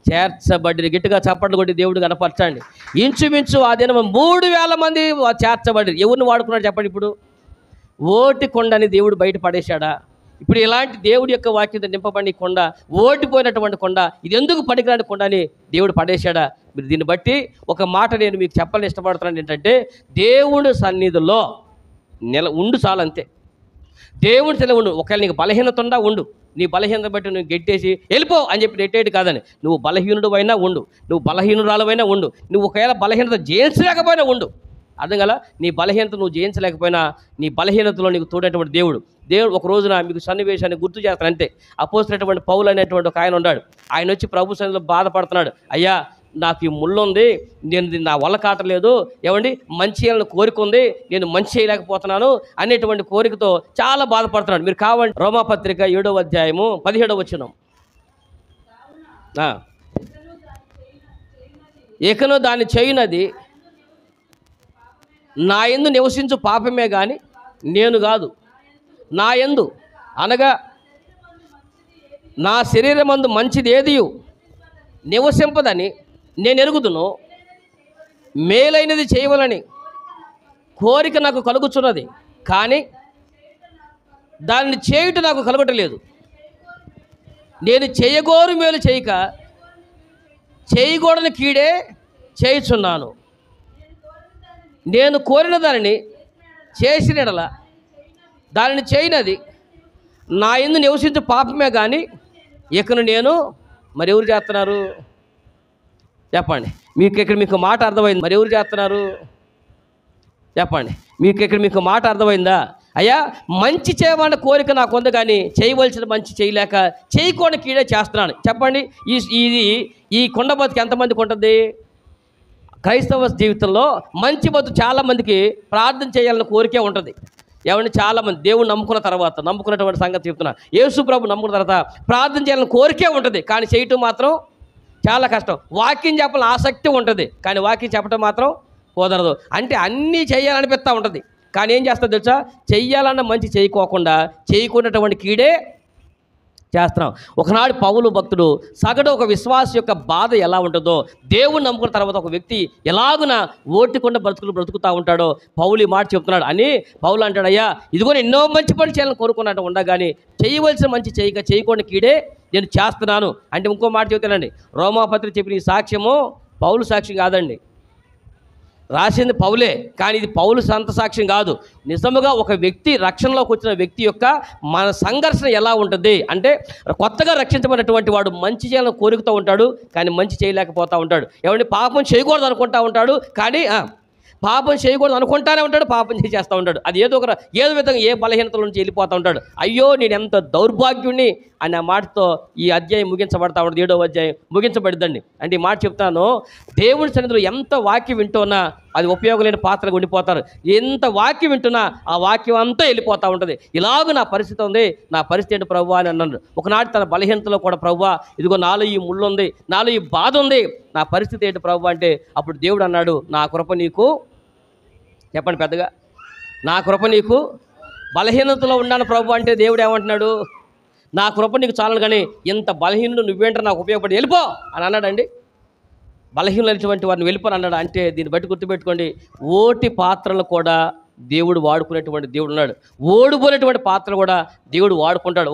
చేర్చబడి. గట్టిగా చప్పట్లు కొట్టి దేవుడు కనపరచండి. ఇంచుమించు ఆ దినం 3,000 మంది చేర్చబడి. ఎవరిని వాడుకున్నాడు చెప్పండి? ఇప్పుడు ఓటి కొండని దేవుడు బయట పడేశాడా? ఇప్పుడు ఇలాంటి దేవుడి యొక్క వాక్యంతో నింపబడి కొండ, ఓడిపోయినటువంటి కొండ, ఇది ఎందుకు పనికిరాని కొండ అని దేవుడు పడేశాడా? మీరు దీన్ని బట్టి ఒక మాట నేను మీకు చెప్పాలని ఇష్టపడుతున్నాను. ఏంటంటే దేవుడి సన్నిధిలో ఉండు చాలంతే. దేవుడి సన్నిధిలో ఉండు. ఒకవేళ నీకు బలహీనత ఉందా ఉండు, నీ బలహీనత బట్టి నువ్వు గెట్టేసి వెళ్ళిపో అని చెప్పి నెట్టేది కాదని. నువ్వు బలహీనుడు అయినా ఉండు, నువ్వు బలహీనురాలవైనా ఉండు, నువ్వు ఒకవేళ బలహీనత జయించలేకపోయినా ఉండు. అర్థం కదా? నీ బలహీనత నువ్వు జయించలేకపోయినా నీ బలహీనతలో నీకు తోడేటువంటి దేవుడు ఒక రోజున మీకు సన్నివేశాన్ని గుర్తు చేస్తాను అంతే. అపోస్తులైనటువంటి పౌలు అనేటువంటి ఒక ఆయన ఉన్నాడు. ఆయన వచ్చి ప్రభు సన్నిధిలో బాధపడుతున్నాడు. అయ్యా, నాకు ఈ ముళ్ళు ఉంది, నేను నా వల్ల కాటలేదు, ఏమండి మంచి చేయాలని కోరిక ఉంది, నేను మంచి చేయలేకపోతున్నాను అనేటువంటి కోరికతో చాలా బాధపడుతున్నాడు. మీరు కావండి రోమాపత్రిక 7వ అధ్యాయము 17వ వచనం. ఇకను దాన్ని చేయునది నా యందు నివసించు పాపమే కానీ నేను కాదు. నా యందు అనగా నా శరీరమందు మంచిది ఏదియు నివసింపదని నేను ఎరుగుదును, మేలైనది చేయవలని కోరిక నాకు కలుగుచున్నది, కానీ దానిని చేయుట నాకు కలగటలేదు. నేను చేయగోరు మేలు చేయక చేయకూడని కీడే చేయుచున్నాను. నేను కోరిన దానిని చేసిన యెడల దానిని చేయనది నా యందు నివసించు పాపమే కానీ ఇకను నేను మరి ఎవరు చేస్తున్నారు చెప్పండి? మీకు మాట అర్థమైంది? మరి ఎవరు చేస్తున్నారు చెప్పండి? మీకు మాట అర్థమైందా? అయ్యా, మంచి చేయమన్న కోరిక నాకు ఉంది, కానీ చేయవలసిన మంచి చేయలేక చేయకుండా కీడే చేస్తున్నాను. చెప్పండి, ఈ కొండ బతుకు ఎంతమందికి ఉంటుంది? క్రైస్తవ జీవితంలో మంచి బతుకు చాలామందికి ప్రార్థన చేయాలని కోరికే ఉంటుంది. ఏమంటే చాలామంది దేవుడు నమ్ముకున్నటువంటి సంగతి చెప్తున్నా. యేసు ప్రభు నమ్ముకున్న తర్వాత ప్రార్థన చేయాలని కోరికే ఉంటుంది, కానీ చేయటం మాత్రం చాలా కష్టం. వాక్యం చెప్పాలని ఆసక్తి ఉంటుంది, కానీ వాక్యం చెప్పడం మాత్రం కుదరదు. అంటే అన్నీ చేయాలనిపిస్తూ ఉంటుంది, కానీ ఏం చేస్తుంది తెలుసా? చెయ్యాలన్న మంచి చేయకున్నటువంటి కీడే చేస్తున్నాం. ఒకనాడు పౌలు భక్తుడు సగటు ఒక విశ్వాస యొక్క బాధ ఎలా ఉంటుందో, దేవుని నమ్ముకున్న తర్వాత ఒక వ్యక్తి ఎలాగున ఓటికొండ బ్రతుకుతూ ఉంటాడో పౌలు ఈ మాట చెప్తున్నాడు. అని పౌలు అంటాడు, అయ్యా ఇదిగో ఎన్నో మంచి పని చేయాలని కోరుకున్నట్టు ఉండగాని చేయవలసిన మంచి చేయకుండా కీడే నేను చేస్తున్నాను అంటే. ఇంకో మాట చెబుతానండి, రోమాపత్రిక చెప్పిన ఈ సాక్ష్యము పౌలు సాక్ష్యం కాదండి, రాసింది పౌలే, కానీ ఇది పౌలు సొంత సాక్ష్యం కాదు. నిజముగా ఒక వ్యక్తి రక్షణలోకి వచ్చిన వ్యక్తి యొక్క మన సంఘర్షణ ఎలా ఉంటుంది అంటే, కొత్తగా రక్షించబడినటువంటి వాడు మంచి చేయాలని కోరుకుతూ ఉంటాడు, కానీ మంచి చేయలేకపోతూ ఉంటాడు. ఏమంటే పాపం చేయకూడదు అనుకుంటూ ఉంటాడు, కానీ పాపం చేయకూడదు అనుకుంటానే ఉంటాడు, పాపం చేస్తూ ఉంటాడు. అది ఏదో విధంగా ఏ బలహీనతల నుంచి వెళ్ళిపోతూ ఉంటాడు. అయ్యో నేను ఎంత దౌర్భాగ్యుణ్ణి అనే మాటతో ఈ అధ్యాయం ముగించబడతా ఉంటుంది. 7వ అధ్యాయం ముగించబడిద్దండి. అంటే ఈ మాట చెప్తాను, దేవుడి సన్నిధిలో ఎంత వాక్యం వింటున్నా అది ఉపయోగం లేని పాత్రగా ఉండిపోతారు. ఎంత వాక్యం వింటున్నా ఆ వాక్యం అంతా వెళ్ళిపోతూ ఉంటుంది. ఇలాగ నా పరిస్థితి ఉంది, నా పరిస్థితి ఏంటి ప్రభువా అని అన్నాడు. ఒకనాటి తన బలహీనతలో కూడా ప్రభువా ఇదిగో నాలో ఈ ముళ్ళు ఉంది, నాలో ఈ బాధ ఉంది, నా పరిస్థితి ఏంటి ప్రభువా అంటే, అప్పుడు దేవుడు అన్నాడు, నా కృప నీకు, చెప్పండి పెద్దగా, నా కృప నీకు, బలహీనతలో ఉన్నాను ప్రభు అంటే దేవుడు ఏమంటున్నాడు? నా కృప నీకు చాలను, కానీ ఇంత బలహీనుడు నువ్వేంటారు నాకు ఉపయోగపడి వెళ్ళిపో అని అన్నాడండి. బలహీనమైనటువంటి వారిని వెళ్ళిపోని అన్నాడు. అంటే దీన్ని బట్టి గుర్తుపెట్టుకోండి, ఓటి పాత్రలు కూడా దేవుడు వాడుకునేటువంటి దేవుడు ఉన్నాడు, ఓడిపోయినటువంటి పాత్రలు కూడా దేవుడు వాడుకుంటాడు.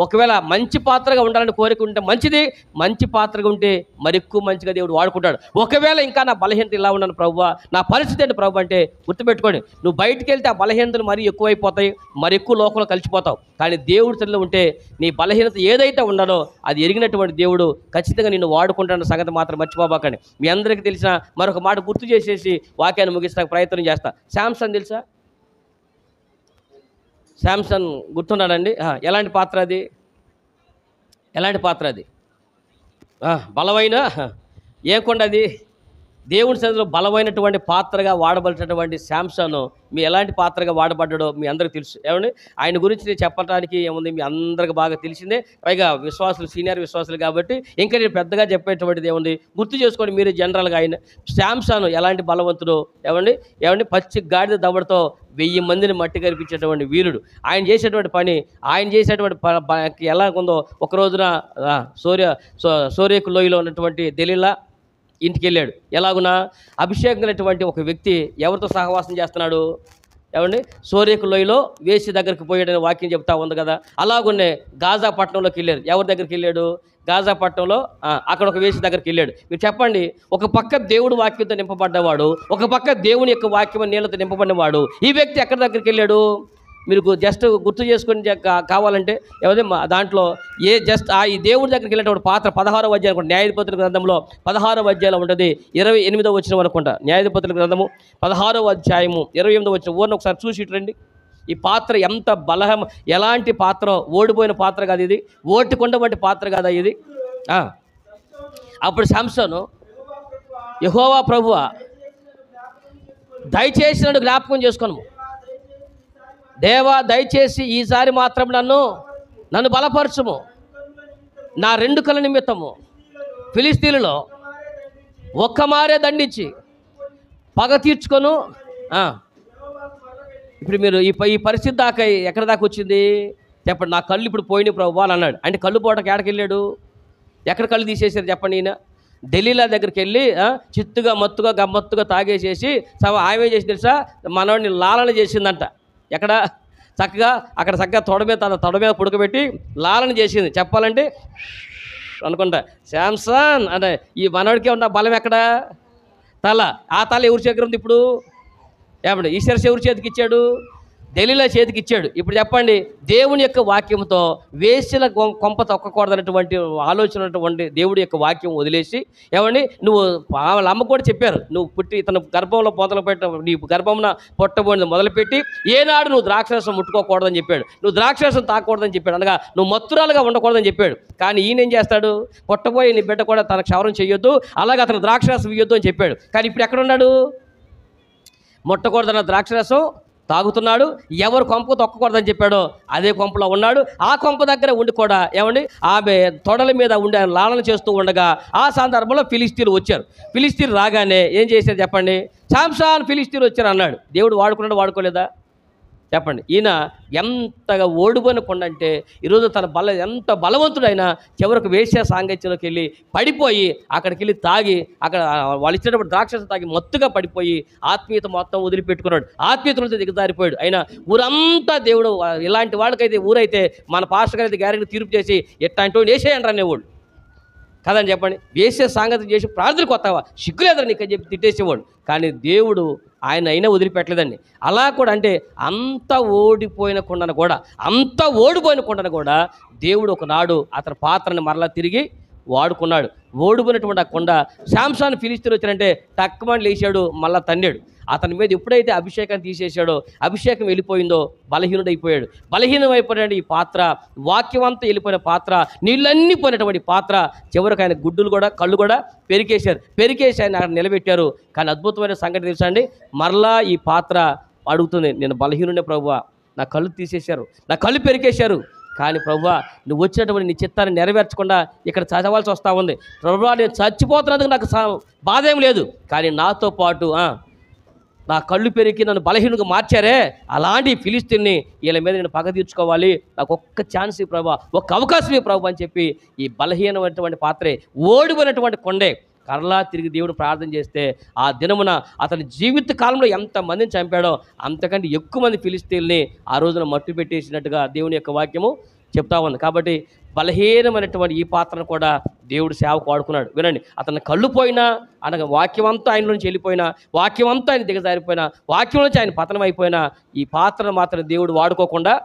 ఒకవేళ మంచి పాత్రగా ఉండాలని కోరిక ఉంటే మంచిది, మంచి పాత్రగా ఉంటే మరి ఎక్కువ మంచిగా దేవుడు వాడుకుంటాడు. ఒకవేళ ఇంకా నా బలహీనత ఇలా ఉన్నాను ప్రభువా, నా పరిస్థితి ఏంటి ప్రభు అంటే, గుర్తుపెట్టుకోండి, నువ్వు బయటికి వెళ్తే ఆ బలహీనతలు మరీ ఎక్కువైపోతాయి, మరి ఎక్కువ లోకంలో కలిసిపోతావు. కానీ దేవుడి తల్లిలో ఉంటే నీ బలహీనత ఏదైతే ఉండాలో అది ఎరిగినటువంటి దేవుడు ఖచ్చితంగా నిన్ను వాడుకుంటాడన్న సంగతి మాత్రం మర్చిపోబాకండి. మీ అందరికీ తెలిసిన మరొక మాట గుర్తు చేసేసి వాక్యాన్ని ముగించడానికి ప్రయత్నం చేస్తా. శాంసన్ తెలుసా? శాంసన్ గుర్తున్నాడండి? ఎలాంటి పాత్ర అది? బలమైన ఏ కొండ అది? దేవుని సన్నిధిలో బలమైనటువంటి పాత్రగా వాడబడినటువంటి శాంసన్ మీ ఎలాంటి పాత్రగా వాడబడ్డాడో మీ అందరికీ తెలుసు. ఏమండి, ఆయన గురించి నేను చెప్పడానికి ఏముంది, మీ అందరికి బాగా తెలిసిందే. పైగా విశ్వాసులు, సీనియర్ విశ్వాసులు కాబట్టి ఇంకా నేను పెద్దగా చెప్పేటువంటిది ఏముంది, గుర్తు చేసుకోండి మీరు. జనరల్గా ఆయన శాంసన్ ఎలాంటి బలవంతుడు, ఏమండి పచ్చి గాడిద దవడతో 1000 మందిని మట్టి కనిపించేటువంటి వీరుడు. ఆయన చేసేటువంటి ఎలా ఉందో, ఒక రోజున సోరేకు లోయలో ఉన్నటువంటి దెలీలా ఇంటికి వెళ్ళాడు. ఎలాగునా అభిషేకం అనేటువంటి ఒక వ్యక్తి ఎవరితో సహవాసం చేస్తున్నాడు? ఏమండి సోరేకు లోయలో వేసి దగ్గరికి పోయాడని వాక్యం చెప్తా ఉంది కదా. అలాగున్నే గాజా పట్టణంలోకి వెళ్ళారు. ఎవరి దగ్గరికి వెళ్ళాడు? గాజా పట్టణంలో అక్కడ ఒక వేసి దగ్గరికి వెళ్ళాడు. మీరు చెప్పండి, ఒక పక్క దేవుడు వాక్యంతో నింపబడ్డవాడు, ఒక పక్క దేవుని యొక్క వాక్యం నీళ్ళతో నింపబడినవాడు, ఈ వ్యక్తి ఎక్కడి దగ్గరికి వెళ్ళాడు? మీరు జస్ట్ గుర్తు చేసుకొని కావాలంటే ఏమైతే దాంట్లో ఈ దేవుడి దగ్గరికి వెళ్ళేటువంటి పాత్ర 16వ అధ్యాయం అనుకుంటా, న్యాయాధిపతుల గ్రంథంలో 16వ అధ్యాయంలో ఉంటుంది. 28వ వచనం అనుకుంటా, న్యాయాధిపతుల గ్రంథము 16వ అధ్యాయము 28వ వచనం. ఊరిని ఒకసారి చూసి రండి. ఈ పాత్ర ఎంత బలహం, ఎలాంటి పాత్ర, ఓడిపోయిన పాత్ర కాదు ఇది, ఓటుకొండ వంటి పాత్ర కాదా ఇది. అప్పుడు సంసోను, యెహోవా ప్రభువా దయచేసి నన్ను జ్ఞాపకం చేసుకోను, దేవా దయచేసి ఈసారి మాత్రం నన్ను బలపరచుము, నా 2 కళ్ళ నిమిత్తము ఫిలిస్తీన్లలో ఒక్క మారే దండించి పగ తీర్చుకొను. ఇప్పుడు మీరు ఈ పరిస్థితి దాకా ఎక్కడ దాకా వచ్చింది చెప్పండి? నా కళ్ళు ఇప్పుడు పోయినాయి ప్రభువా అని అన్నాడు. అంటే కళ్ళు పోవడానికి ఎక్కడికి వెళ్ళాడు? ఎక్కడ కళ్ళు తీసేశారు చెప్పండి? ఈయన ఢిల్లీలో దగ్గరికి వెళ్ళి చిత్తుగా మత్తుగా గమ్మత్తుగా తాగేసేసి ఆమె చేసి తెలుసా, మనవాడిని లాలన చేసిందంట. ఎక్కడ? అక్కడ చక్కగా తొడ మీద పుడకబెట్టి లాలన చేసింది. చెప్పాలంటే అనుకుంటా శాంసన్ అంటే ఈ మనవాడికి ఉన్న బలం ఎక్కడ? తల. ఆ తల ఎవరి దగ్గర ఉంది ఇప్పుడు? ఏమంటే ఈశ్వర ఎవరి చేతికి ఇచ్చాడు? ఢిల్లీలో చేతికి ఇచ్చాడు. ఇప్పుడు చెప్పండి, దేవుని యొక్క వాక్యంతో వేసిన కొంప తొక్కకూడదన్నటువంటి ఆలోచన ఉన్నటువంటి దేవుడి యొక్క వాక్యం వదిలేసి, ఏమండి నువ్వు వాళ్ళ అమ్మ కూడా చెప్పారు, నువ్వు పుట్టి తన గర్భంలో నీ గర్భంలో పొట్టబోని మొదలుపెట్టి ఏనాడు నువ్వు ద్రాక్షరసం ముట్టుకోకూడదని చెప్పాడు, నువ్వు ద్రాక్షరసం తాకూడదని చెప్పాడు, అనగా నువ్వు మత్తురాలుగా ఉండకూడదని చెప్పాడు. కానీ ఈయన ఏం చేస్తాడు? పొట్టబోయి నీ బిడ్డ కూడా తన క్షవరం చేయొద్దు, అలాగే అతను ద్రాక్షరసం ఇవ్వద్దు అని చెప్పాడు. కానీ ఇప్పుడు ఎక్కడున్నాడు? ముట్టకూడదన్న ద్రాక్షరసం తాగుతున్నాడు. ఎవరు కొంప తొక్కకూడదని చెప్పాడో అదే కొంపలో ఉన్నాడు. ఆ కొంప దగ్గర ఉండి కూడా ఏమండి ఆమె తొడల మీద ఉండి ఆయన లాలన చేస్తూ ఉండగా ఆ సందర్భంలో ఫిలిస్తీన్లు వచ్చారు. ఫిలిస్తీన్లు రాగానే ఏం చేశారు చెప్పండి? శాంసన్ ఫిలిస్తీన్లు వచ్చారు అన్నాడు. దేవుడు వాడుకున్నాడు, వాడుకోలేదా చెప్పండి? ఈయన ఎంతగా ఓడిపోయిన కొండ అంటే ఈరోజు తన ఎంత బలవంతుడైనా చివరికి వేశ్య సాంగత్యంలోకి వెళ్ళి పడిపోయి అక్కడికి వెళ్ళి తాగి అక్కడ వాళ్ళు ఇచ్చినప్పుడు ద్రాక్షరసం తాగి మత్తుగా పడిపోయి ఆత్మీయత మొత్తం వదిలిపెట్టుకున్నాడు, ఆత్మీయతలతో దిగజారిపోయాడు. అయినా ఊరంతా దేవుడు ఇలాంటి వాళ్ళకైతే ఊరైతే మన పాస్టర్ గారు అయితే గ్యారెంటీ తీర్పు చేసి ఎట్లాంటి వాడిని వేసేయండి అనేవాడు కదని చెప్పండి. వేసే సాంగత్యం చేసి ప్రార్థనకు వస్తావా, సిగ్గులేదని నీకు అని చెప్పి తిట్టేసేవాడు. కానీ దేవుడు ఆయన అయినా వదిలిపెట్టలేదండి. అలా కూడా అంటే అంత ఓడిపోయిన కొండను కూడా దేవుడు ఒకనాడు అతని పాత్రని మరలా తిరిగి వాడుకున్నాడు. ఓడిపోయినటువంటి ఆ కొండ శాంసన్ ఫిలిస్తీన్లు వచ్చినంటే టక్కుమని లేచాడు, మళ్ళా తన్నాడు. అతని మీద ఎప్పుడైతే అభిషేకాన్ని తీసేశాడో, అభిషేకం వెళ్ళిపోయిందో బలహీనుడైపోయాడు. బలహీనమైపోయిన ఈ పాత్ర, వాక్యం అంతా వెళ్ళిపోయిన పాత్ర, నీళ్ళన్నీ పోయినటువంటి పాత్ర, చివరికి ఆయన కళ్ళు కూడా పెరికేసి ఆయన అక్కడ నిలబెట్టారు. కానీ అద్భుతమైన సంగతి తెలుసా అండి, మరలా ఈ పాత్ర అడుగుతుంది, నేను బలహీనుడే ప్రభువా, నా కళ్ళు తీసేశారు, నా కళ్ళు పెరికేశారు, కానీ ప్రభువా నువ్వు వచ్చినటువంటి నీ చిత్తాన్ని నెరవేర్చకుండా ఇక్కడ చదవాల్సి వస్తూ ఉంది. ప్రభువా నేను చచ్చిపోతున్నందుకు నాకు బాధ ఏం లేదు, కానీ నాతో పాటు నా కళ్ళు పెరిగి నన్ను బలహీనంగా మార్చారే, అలాంటి ఫిలిస్తీన్ని వీళ్ళ మీద నేను పగ తీర్చుకోవాలి, నాకు ఒక్క ఛాన్స్ ప్రభా, ఒక్క అవకాశం ప్రభు అని చెప్పి ఈ బలహీనమైనటువంటి పాత్రే, ఓడిపోయినటువంటి కొండే కర్లా తిరిగి దేవుడు ప్రార్థన చేస్తే ఆ దినమున అతని జీవిత కాలంలో ఎంతమందిని చంపాడో అంతకంటే ఎక్కువ మంది ఫిలిస్తీన్ని ఆ రోజున మట్టు పెట్టేసినట్టుగా దేవుని యొక్క వాక్యము చెప్తా ఉంది. కాబట్టి బలహీనమైనటువంటి ఈ పాత్రను కూడా దేవుడు సేవకు వాడుకున్నాడు. వినండి, అతని కళ్ళు పోయినా అనగా వాక్యం అంతా ఆయన నుంచి వెళ్ళిపోయినా, వాక్యం అంతా ఆయన దిగజారిపోయినా, వాక్యం నుంచి ఆయన పతనం అయిపోయినా ఈ పాత్రను మాత్రం దేవుడు వాడుకోకుండా,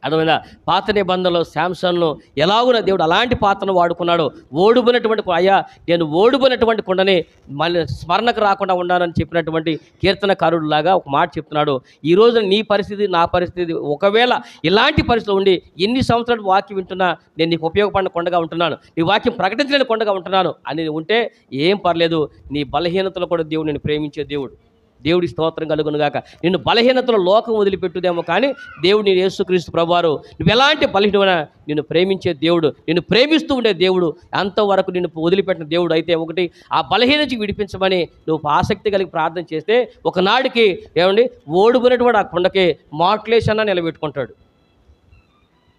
అర్థమైందా? పాత నిబంధనలో శాంసన్ను ఎలాగున దేవుడు అలాంటి పాత్రను వాడుకున్నాడు. ఓడిపోయినటువంటి అయ్యా నేను ఓడిపోయినటువంటి కొండని మళ్ళీ స్మరణకు రాకుండా ఉండాలని చెప్పినటువంటి కీర్తనకారుడులాగా ఒక మాట చెప్తున్నాడు. ఈ రోజున నీ పరిస్థితి, నా పరిస్థితి ఒకవేళ ఇలాంటి పరిస్థితులు ఉండి ఎన్ని సంవత్సరాలు వాక్యం వింటున్నా నేను నీకు ఉపయోగపడిన కొండగా ఉంటున్నాను, నీ వాక్యం ప్రకటించలేని కొండగా ఉంటున్నాను అని ఉంటే ఏం పర్లేదు. నీ బలహీనతలు కూడా దేవుడు నేను ప్రేమించే దేవుడు. దేవుడి స్తోత్రం కలుగునుగాక. నిన్ను బలహీనతలో లోకం వదిలిపెట్టుదేమో, కానీ దేవుడు నీ యేసుక్రీస్తు ప్రభువారు నువ్వు ఎలాంటి బలహీనమైనా నిన్ను ప్రేమించే దేవుడు, నిన్ను ప్రేమిస్తూ ఉండే దేవుడు, అంతవరకు నిన్ను వదిలిపెట్టిన దేవుడు. అయితే ఒకటి, ఆ బలహీన నుంచి విడిపించమని నువ్వు ఆసక్తి కలిగి ప్రార్థన చేస్తే ఒకనాడికి ఏమండి ఓడిపోయినటువంటి ఆ కొండకి మాట్లేసన్నా నిలబెట్టుకుంటాడు.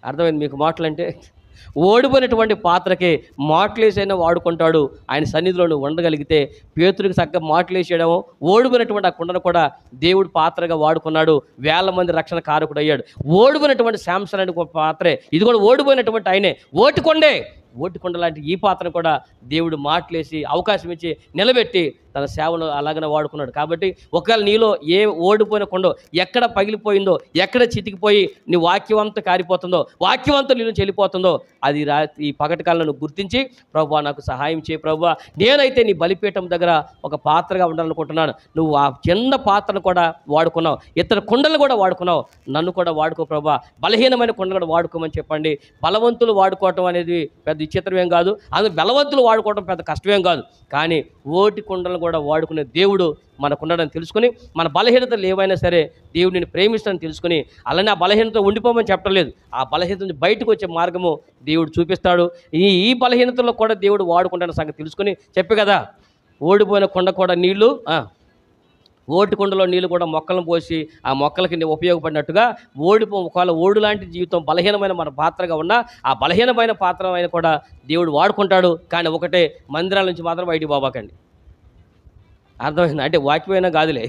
అర్థమైంది మీకు? మాటలంటే ఓడిపోయినటువంటి పాత్రకి మాట్లేసైనా వాడుకుంటాడు. ఆయన సన్నిధిలో నువ్వు ఉండగలిగితే పేతురికి చక్కగా మాట్లేసేయడం, ఓడిపోయినటువంటి ఆ కుండను కూడా దేవుడు పాత్రగా వాడుకున్నాడు. వేల మంది రక్షణ కారకుడు అయ్యాడు. ఓడిపోయినటువంటి శాంసన్ అనే ఒక పాత్రే, ఇది కూడా ఓడిపోయినటువంటి ఆయనే. ఓటికొండే, ఓటికొండ లాంటి ఈ పాత్రను కూడా దేవుడు మాట్లేసి అవకాశం ఇచ్చి నిలబెట్టి తన సేవను అలాగనే వాడుకున్నాడు. కాబట్టి ఒకవేళ నీలో ఏ ఓడిపోయిన కొండో, ఎక్కడ పగిలిపోయిందో, ఎక్కడ చితికిపోయి నీ వాక్యం అంతా కారిపోతుందో, వాక్యం అంతా నీళ్ళు చెల్లిపోతుందో, అది ఈ పగటి కాలంలో నువ్వు గుర్తించి, ప్రభువా నాకు సహాయం చేయి ప్రభువా, నేనైతే నీ బలిపీఠం దగ్గర ఒక పాత్రగా ఉండాలనుకుంటున్నాను. నువ్వు ఆ చిన్న పాత్రను కూడా వాడుకున్నావు, ఇతర కుండలు కూడా వాడుకున్నావు, నన్ను కూడా వాడుకో ప్రభువా, బలహీనమైన కుండలు కూడా వాడుకోమని చెప్పండి. బలవంతులు వాడుకోవటం అనేది పెద్ద విచిత్రమేం కాదు, అందులో బలవంతులు వాడుకోవడం పెద్ద కష్టమేం కాదు. కానీ ఓటి కుండలను కూడా వాడుకునే దేవుడు మనకున్నాడని తెలుసుకుని, మన బలహీనతలు ఏవైనా సరే దేవుడిని ప్రేమిస్తానని తెలుసుకుని, అలానే ఆ బలహీనత ఉండిపోమని చెప్పడం లేదు, ఆ బలహీనత నుంచి బయటకు వచ్చే మార్గము దేవుడు చూపిస్తాడు. ఈ బలహీనతలో కూడా దేవుడు వాడుకుంటాడన్న సంగతి తెలుసుకుని చెప్పి కదా, ఓడిపోయిన కొండ కూడా నీళ్లు, ఓటి కుండలో నీళ్ళు కూడా మొక్కలను పోసి ఆ మొక్కలకి ఉపయోగపడినట్టుగా ఒకవేళ ఓడు లాంటి జీవితం బలహీనమైన మన పాత్రగా ఉన్నా, ఆ బలహీనమైన పాత్ర అయినా కూడా దేవుడు వాడుకుంటాడు. కానీ ఒకటే, మందిరాల నుంచి మాత్రం బయటికి పోబాకండి. అర్థమైంది? అంటే వాక్యమైనా కాదులే,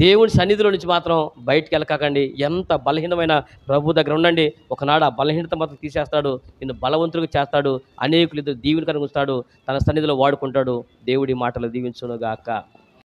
దేవుని సన్నిధిలో నుంచి మాత్రం బయటికి వెళ్ళకండి. ఎంత బలహీనమైన ప్రభు దగ్గర ఉండండి. ఒకనాడు ఆ బలహీనత మాత్రం తీసేస్తాడు, నిన్ను బలవంతుడిగా చేస్తాడు, అనేకులు దీవెనకరంగా ఉంచుతాడు, తన సన్నిధిలో వాడుకుంటాడు. దేవుడి మాటలు దీవించును గాక.